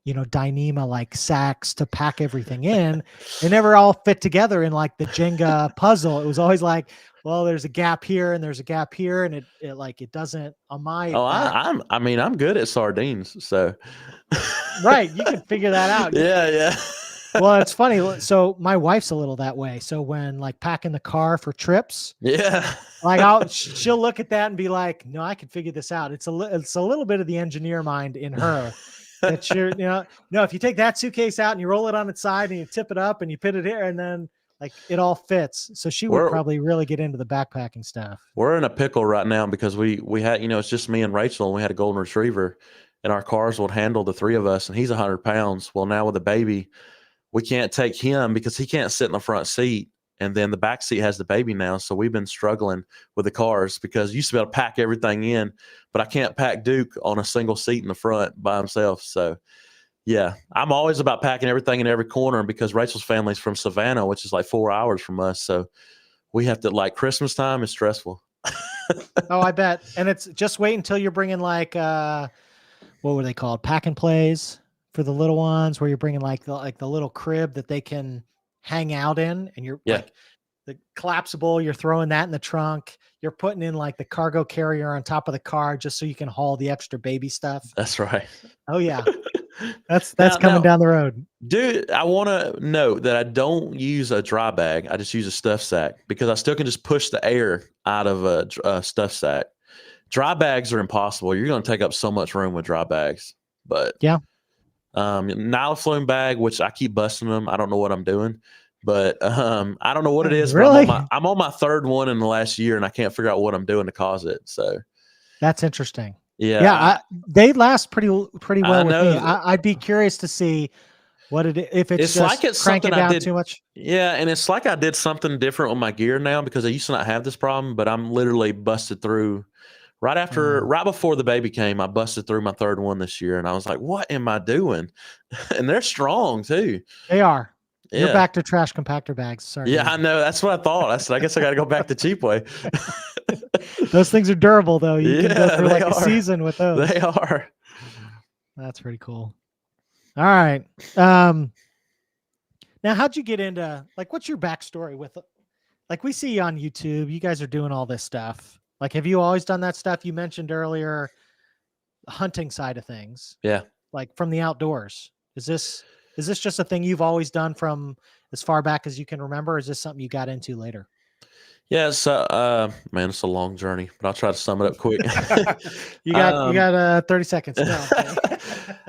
Dyneema like sacks to pack everything in. They never all fit together in like the Jenga puzzle. It was always like, well, there's a gap here and there's a gap here, and it like it doesn't on my Oh, back. I'm good at sardines, so Right, you can figure that out. Yeah, yeah. Well, it's funny. So my wife's a little that way. So when like packing the car for trips, Yeah. like she'll look at that and be like, "No, I can figure this out." It's a little bit of the engineer mind in her that no, if you take that suitcase out and you roll it on its side and you tip it up and you put it here and then like it all fits. So she would We're probably really get into the backpacking stuff. we're in a pickle right now because we had, it's just me and Rachel, and we had a golden retriever, and our cars would handle the 3 of us, and he's 100 pounds. Well, now with a baby, we can't take him because he can't sit in the front seat. And then the back seat has the baby now. So we've been struggling with the cars because you used to be able to pack everything in, but I can't pack Duke on a single seat in the front by himself. So yeah, I'm always about packing everything in every corner because Rachel's family's from Savannah, which is like 4 hours from us. So we have to, like, Christmas time is stressful. Oh, I bet. And it's just wait until you're bringing like, what were they called? Pack and plays for the little ones, where you're bringing like the little crib that they can hang out in, and you're Yeah, like the collapsible. You're throwing that in the trunk. You're putting in like the cargo carrier on top of the car just so you can haul the extra baby stuff. that's right. Oh yeah, that's Now, coming down the road. dude, I want to note that I don't use a dry bag. I just use a stuff sack because I still can just push the air out of a stuff sack. Dry bags are impossible. You're going to take up so much room with dry bags. But Yeah. Nyloflume bag, which I keep busting them. I don't know what I'm doing, but I don't know what it is. Really? But I'm on my 3rd one in the last year, and I can't figure out what I'm doing to cause it. So That's interesting. yeah, Yeah, they last pretty well I with know me. I'd be curious to see if it's it's just like it's crank something it I down did. too much. Yeah, and it's like I did something different with my gear now because I used to not have this problem, but I'm literally busted through right before the baby came. I busted through my 3rd one this year, and I was like, "What am I doing?" And they're strong too. They are. Yeah. You're back to trash compactor bags. Sorry. Yeah, I know. That's what I thought. I said, I guess I got to go back to cheap way. Those things are durable, though. You can go through like a season with those. They are. That's pretty cool. All right. Now, how'd you get into, like, what's your backstory with, like, we see you on YouTube, you guys are doing all this stuff. Like, have you always done that stuff? You mentioned earlier, the hunting side of things. Yeah. Like from the outdoors. Is this just a thing you've always done from as far back as you can remember? Or is this something you got into later? Yeah, so man, it's a long journey, but I'll try to sum it up quick. You got 30 seconds. No, I'm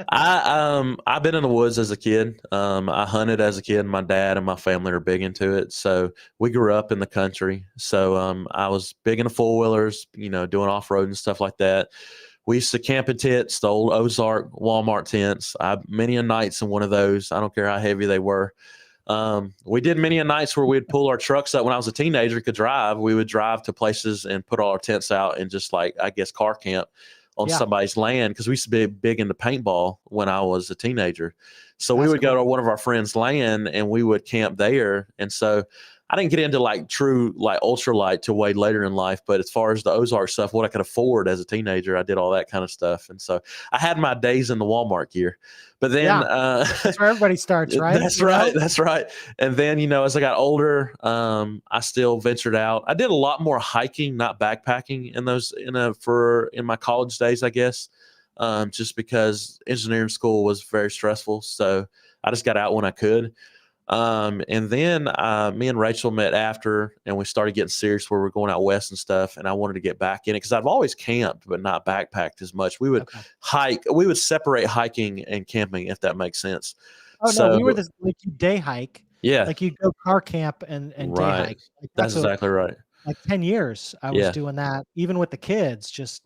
kidding. I've been in the woods as a kid. I hunted as a kid. My dad and my family are big into it. So we grew up in the country. So I was big into four wheelers, doing off road and stuff like that. We used to camp in tents, the old Ozark Walmart tents. Many a nights in one of those. I don't care how heavy they were. We did many a nights where we'd pull our trucks up when I was a teenager, could drive. We would drive to places and put all our tents out and just car camp on somebody's land, because we used to be big into paintball when I was a teenager. So we would go to one of our friends' land and we would camp there. And so I didn't get into true ultralight till way later in life. But as far as the Ozark stuff, what I could afford as a teenager, I did all that kind of stuff. And so I had my days in the Walmart gear. But then that's where everybody starts, right? That's right. That's right. And then, as I got older, I still ventured out. I did a lot more hiking, not backpacking in my college days, I guess. Just because engineering school was very stressful. So I just got out when I could. And then me and Rachel met after, and we started getting serious where we're going out west and stuff. And I wanted to get back in it because I've always camped, but not backpacked as much. We would hike. We would separate hiking and camping, if that makes sense. Oh, no, we were you day hike. Yeah. Like you go car camp and day hike. That's exactly right. 10 years I was doing that, even with the kids, just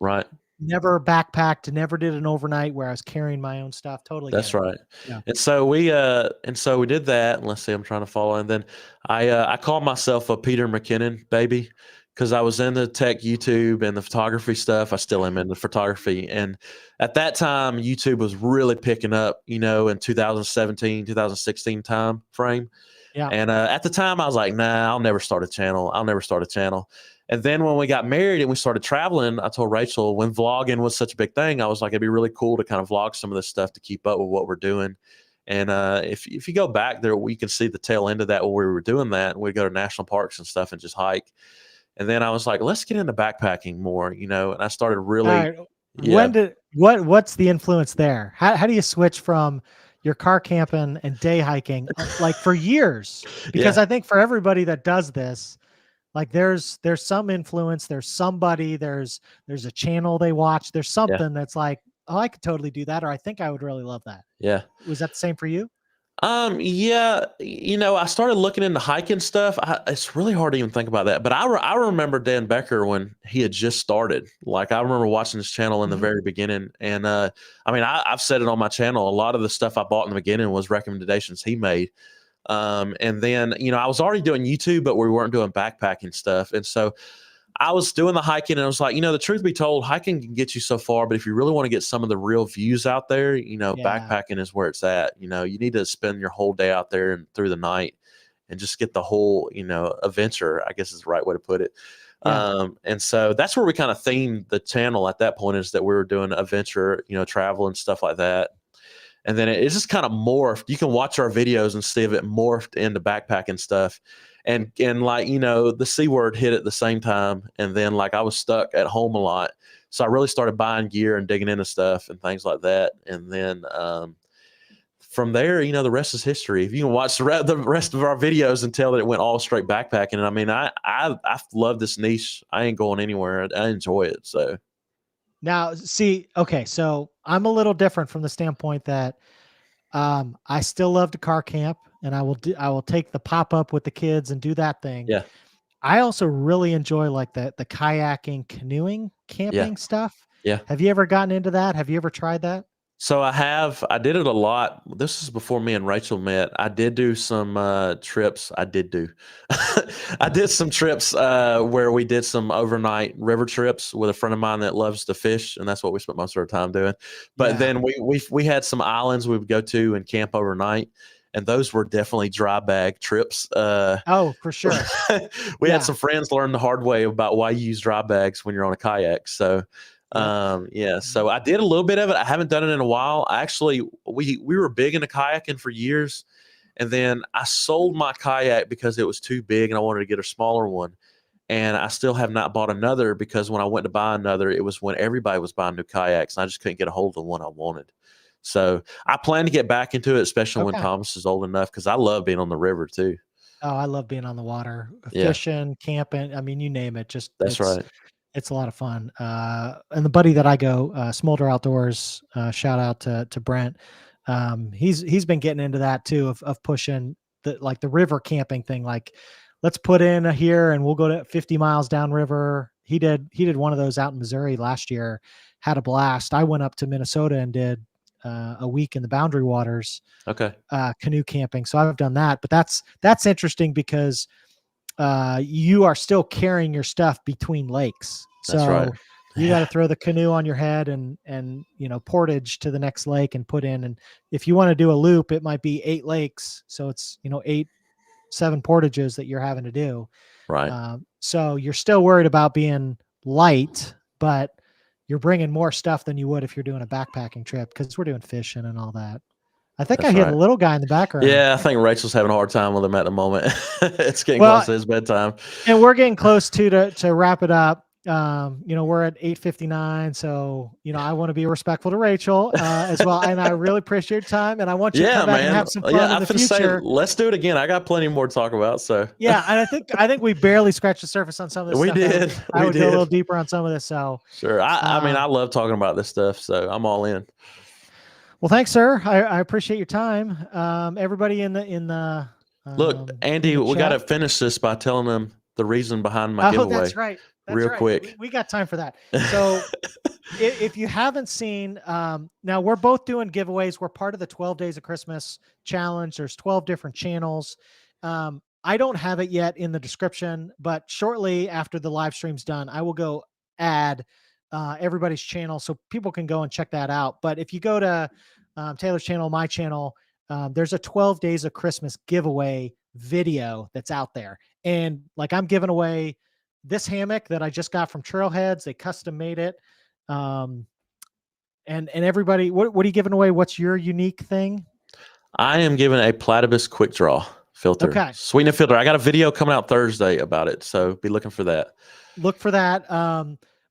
never backpacked, never did an overnight where I was carrying my own stuff. Totally. That's right. Yeah. And so we did that. And let's see, I'm trying to follow. And then I called myself a Peter McKinnon baby, because I was into tech YouTube and the photography stuff. I still am into photography. And at that time, YouTube was really picking up, in 2017, 2016 time frame. Yeah. And at the time I was like, nah, I'll never start a channel. And then when we got married and we started traveling, I told Rachel, when vlogging was such a big thing, I was like, it'd be really cool to kind of vlog some of this stuff to keep up with what we're doing. And if you go back there, we can see the tail end of that when we were doing that. And we'd go to national parks and stuff and just hike. And then I was like, let's get into backpacking more, and I started really. What's the influence there? How do you switch from your car camping and day hiking for years? Because I think for everybody that does this, there's some influence, there's somebody, there's a channel they watch, there's something that's like, oh, I could totally do that, or I think I would really love that. Yeah. Was that the same for you? Yeah, I started looking into hiking stuff. It's really hard to even think about that, but I remember Dan Becker when he had just started. I remember watching his channel in the very beginning, and I've said it on my channel. A lot of the stuff I bought in the beginning was recommendations he made. And then, I was already doing YouTube, but we weren't doing backpacking stuff. And so I was doing the hiking, and I was like, the truth be told, hiking can get you so far, but if you really want to get some of the real views out there, backpacking is where it's at. You need to spend your whole day out there and through the night and just get the whole, adventure, I guess is the right way to put it. Yeah. And so that's where we kind of themed the channel at that point, is that we were doing adventure, travel and stuff like that. And then it's just kind of morphed. You can watch our videos and see if it morphed into backpacking stuff. And the C word hit at the same time. And then I was stuck at home a lot. So I really started buying gear and digging into stuff and things like that. And then from there, the rest is history. If you can watch the rest of our videos and tell that it went all straight backpacking. And I love this niche. I ain't going anywhere. I enjoy it. So. Now, see, okay, so I'm a little different from the standpoint that I still love to car camp, and I will take the pop-up with the kids and do that thing. Yeah. I also really enjoy the kayaking, canoeing, camping stuff. Yeah. Have you ever gotten into that? Have you ever tried that? So I did it a lot. This is before me and Rachel met. I did do some trips. I did some trips where we did some overnight river trips with a friend of mine that loves to fish, and that's what we spent most of our time doing. But then we had some islands we would go to and camp overnight, and those were definitely dry bag trips. Oh, for sure. We had some friends learn the hard way about why you use dry bags when you're on a kayak. So. So I did a little bit of it. I haven't done it in a while. Actually, we were big into kayaking for years, and then I sold my kayak because it was too big and I wanted to get a smaller one. And I still have not bought another, because when I went to buy another, it was when everybody was buying new kayaks and I just couldn't get a hold of the one I wanted. So I plan to get back into it, especially when Okay. Thomas is old enough, because I love being on the river too. Oh, I love being on the water, Yeah, fishing, camping. I mean, you name it. Just that's right. it's a lot of fun. And the buddy that I go, Smolder Outdoors, shout out to Brent. He's been getting into that too, of pushing the river camping thing. Like, let's put in here and we'll go to 50 miles downriver. He did one of those out in Missouri last year, had a blast. I went up to Minnesota and did a week in the Boundary Waters, Okay, canoe camping. So I've done that, but that's interesting because you are still carrying your stuff between lakes. that's right. So you got to throw the canoe on your head and portage to the next lake and put in. And if you want to do a loop, it might be 8 lakes. So it's 7 portages that you're having to do. Right. So you're still worried about being light, but you're bringing more stuff than you would if you're doing a backpacking trip, because we're doing fishing and all that. I think That's I hear right. the little guy in the background. Yeah, I think Rachel's having a hard time with him at the moment. It's getting Well, close to his bedtime. and we're getting close to wrap it up. We're at 8:59, so I want to be respectful to Rachel as well, and I really appreciate your time, and I want you to Yeah, come back and man. have some fun Yeah, in I'm the finna say, future. let's do it again. I got plenty more to talk about. So Yeah, and I think we barely scratched the surface on some of this we stuff. did. I We would go a little did. deeper on some of this. So Sure. I mean, I love talking about this stuff, so I'm all in. well, thanks, sir. I appreciate your time. Everybody in the Look, Andy, in the we got to chat. finish this by telling them the reason behind my Oh, giveaway. that's right. That's real right. quick. We got time for that. So if you haven't seen, now we're both doing giveaways. We're part of the 12 Days of Christmas challenge. There's 12 different channels. I don't have it yet in the description, but shortly after the live stream's done, I will go add everybody's channel so people can go and check that out. But if you go to Taylor's channel, my channel, there's a 12 Days of Christmas giveaway video that's out there. And like, I'm giving away this hammock that I just got from Trailheads. They custom made it. And everybody, what are you giving away? What's your unique thing? I am giving a Platypus quick draw filter. Okay. Sweetener filter. I got a video coming out Thursday about it, so be looking for that. Look for that.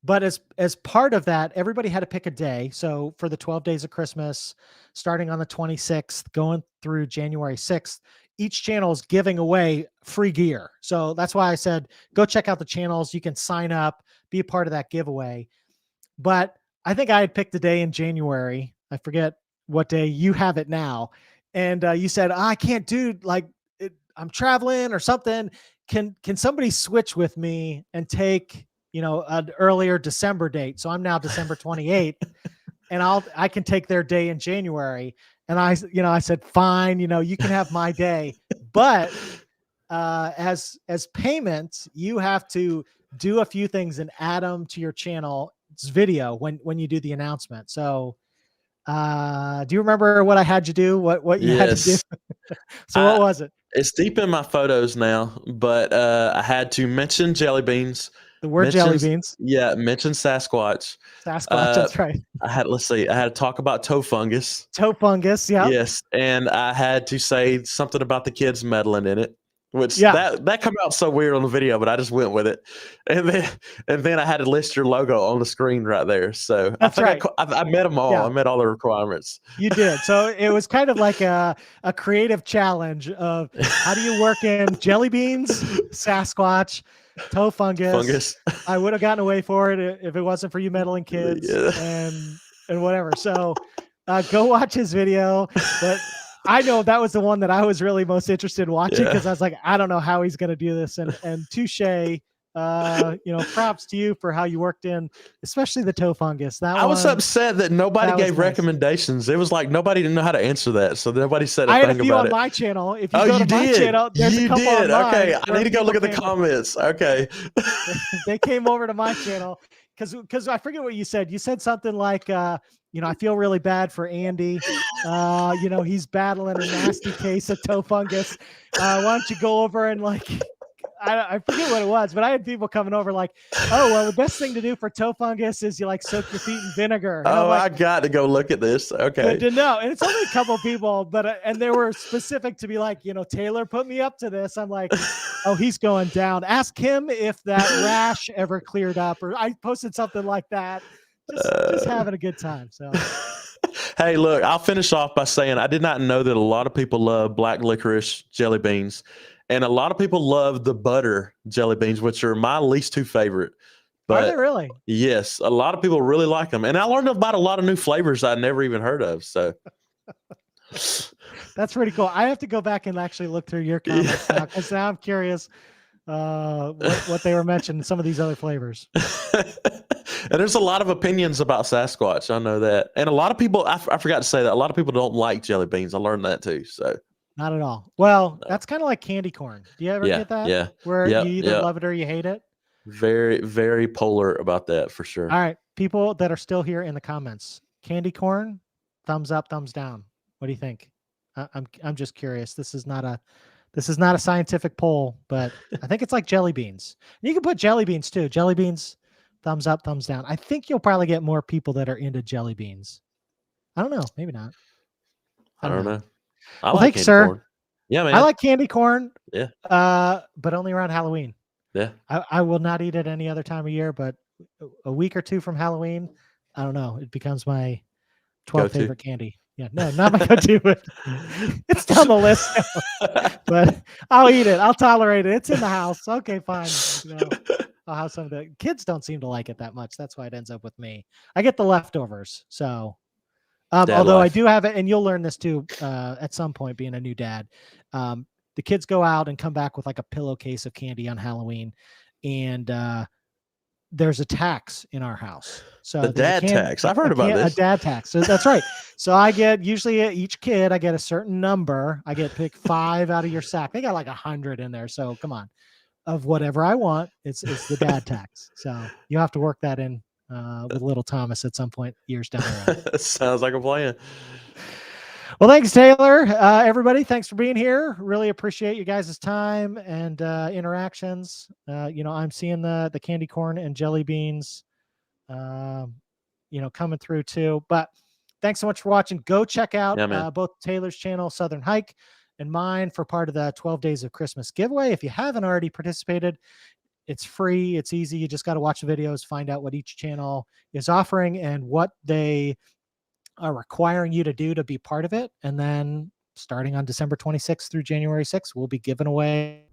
But as part of that, everybody had to pick a day. So for the 12 Days of Christmas, starting on the 26th, going through January 6th, each channel is giving away free gear. So that's why I said, go check out the channels. You can sign up, be a part of that giveaway. But I think I had picked a day in January. I forget what day. You have it now. And you said, I can't do I'm traveling or something. Can somebody switch with me and take, an earlier December date? So I'm now December 28th and I can take their day in January. And I said, fine, you can have my day, but as payment, you have to do a few things and add them to your channel's video when you do the announcement. So do you remember what I had you do? What you had to do? So what was it? It's deep in my photos now, but I had to mention jelly beans. The word jelly beans. Yeah, mention Sasquatch. That's right. I had to talk about toe fungus. Toe fungus, yeah. Yes, and I had to say something about the kids meddling in it, which that come out so weird on the video, but I just went with it. And then I had to list your logo on the screen right there. So that's right. I met them all. Yeah. I met all the requirements. You did. So it was kind of like a creative challenge of how do you work in jelly beans, Sasquatch, toe fungus. I would have gotten away for it if it wasn't for you meddling kids and whatever. So go watch his video. But I know that was the one that I was really most interested in watching because I was like, I don't know how he's going to do this. And touche, props to you for how you worked in, especially the toe fungus. I was upset that nobody gave recommendations. It was like nobody didn't know how to answer that, so nobody said a thing about it. I had a few on my channel. If you go to my channel, there's a couple on mine. Okay, I need to go look at the comments. Okay, they came over to my channel because I forget what you said. You said something like, I feel really bad for Andy. He's battling a nasty case of toe fungus. Why don't you go over and I forget what it was, but I had people coming over like, oh, well, the best thing to do for toe fungus is you soak your feet in vinegar. And I got to go look at this. Okay. Good to know. And it's only a couple people, but, and they were specific to be like, Taylor put me up to this. I'm like, oh, he's going down. Ask him if that rash ever cleared up, or I posted something like that. Just having a good time. So, Hey, look, I'll finish off by saying I did not know that a lot of people love black licorice jelly beans, and a lot of people love the butter jelly beans, which are my least two favorite. Are they But really? yes, a lot of people really like them, and I learned about a lot of new flavors I never even heard of. So That's pretty cool. I have to go back and actually look through your comments now, because now I'm curious what they were mentioning, some of these other flavors. And there's a lot of opinions about Sasquatch. I know that. And a lot of people, I forgot to say that, a lot of people don't like jelly beans. I learned that too. So, Not at all. Well, no. that's kind of like candy corn. Do you ever Yeah. get that? Yeah. Where Yep. you either Yep. love it or you hate it? Very, very polar about that for sure. All right. People that are still here in the comments, candy corn, thumbs up, thumbs down. What do you think? I'm just curious. This is not a scientific poll, but I think it's like jelly beans. And you can put jelly beans too. Jelly beans, thumbs up, thumbs down. I think you'll probably get more people that are into jelly beans. I don't know. Maybe not. I don't know. I Well, like thank you, candy sir. corn. Yeah, man. I like candy corn. Yeah. But only around Halloween. Yeah. I will not eat it any other time of year, but a week or two from Halloween, I don't know. It becomes my 12th Go-to. favorite candy. Yeah, no, not my go-to, but it's down the list. But I'll eat it. I'll tolerate it. It's in the house. Okay, fine. You know, I'll have some of the kids don't seem to like it that much. That's why it ends up with me. I get the leftovers. So, although I do have it, and you'll learn this too at some point, being a new dad. The kids go out and come back with like a pillowcase of candy on Halloween, and there's a tax in our house. So the dad tax. I've heard about this. A dad tax. So that's right. So I get usually each kid, I get a certain number. I get pick 5 out of your sack. They got like 100 in there. So come on, of whatever I want, it's the dad tax. So you have to work that in with little Thomas at some point years down the road. Sounds like a plan. Well, thanks, Taylor. Everybody, thanks for being here. Really appreciate you guys' time and interactions. I'm seeing the candy corn and jelly beans, coming through too. But thanks so much for watching. Go check out both Taylor's channel, Southern Hike, and mine for part of the 12 Days of Christmas giveaway. If you haven't already participated, it's free. It's easy. You just got to watch the videos, find out what each channel is offering and what they are requiring you to do to be part of it. And then starting on December 26th through January 6th, we'll be giving away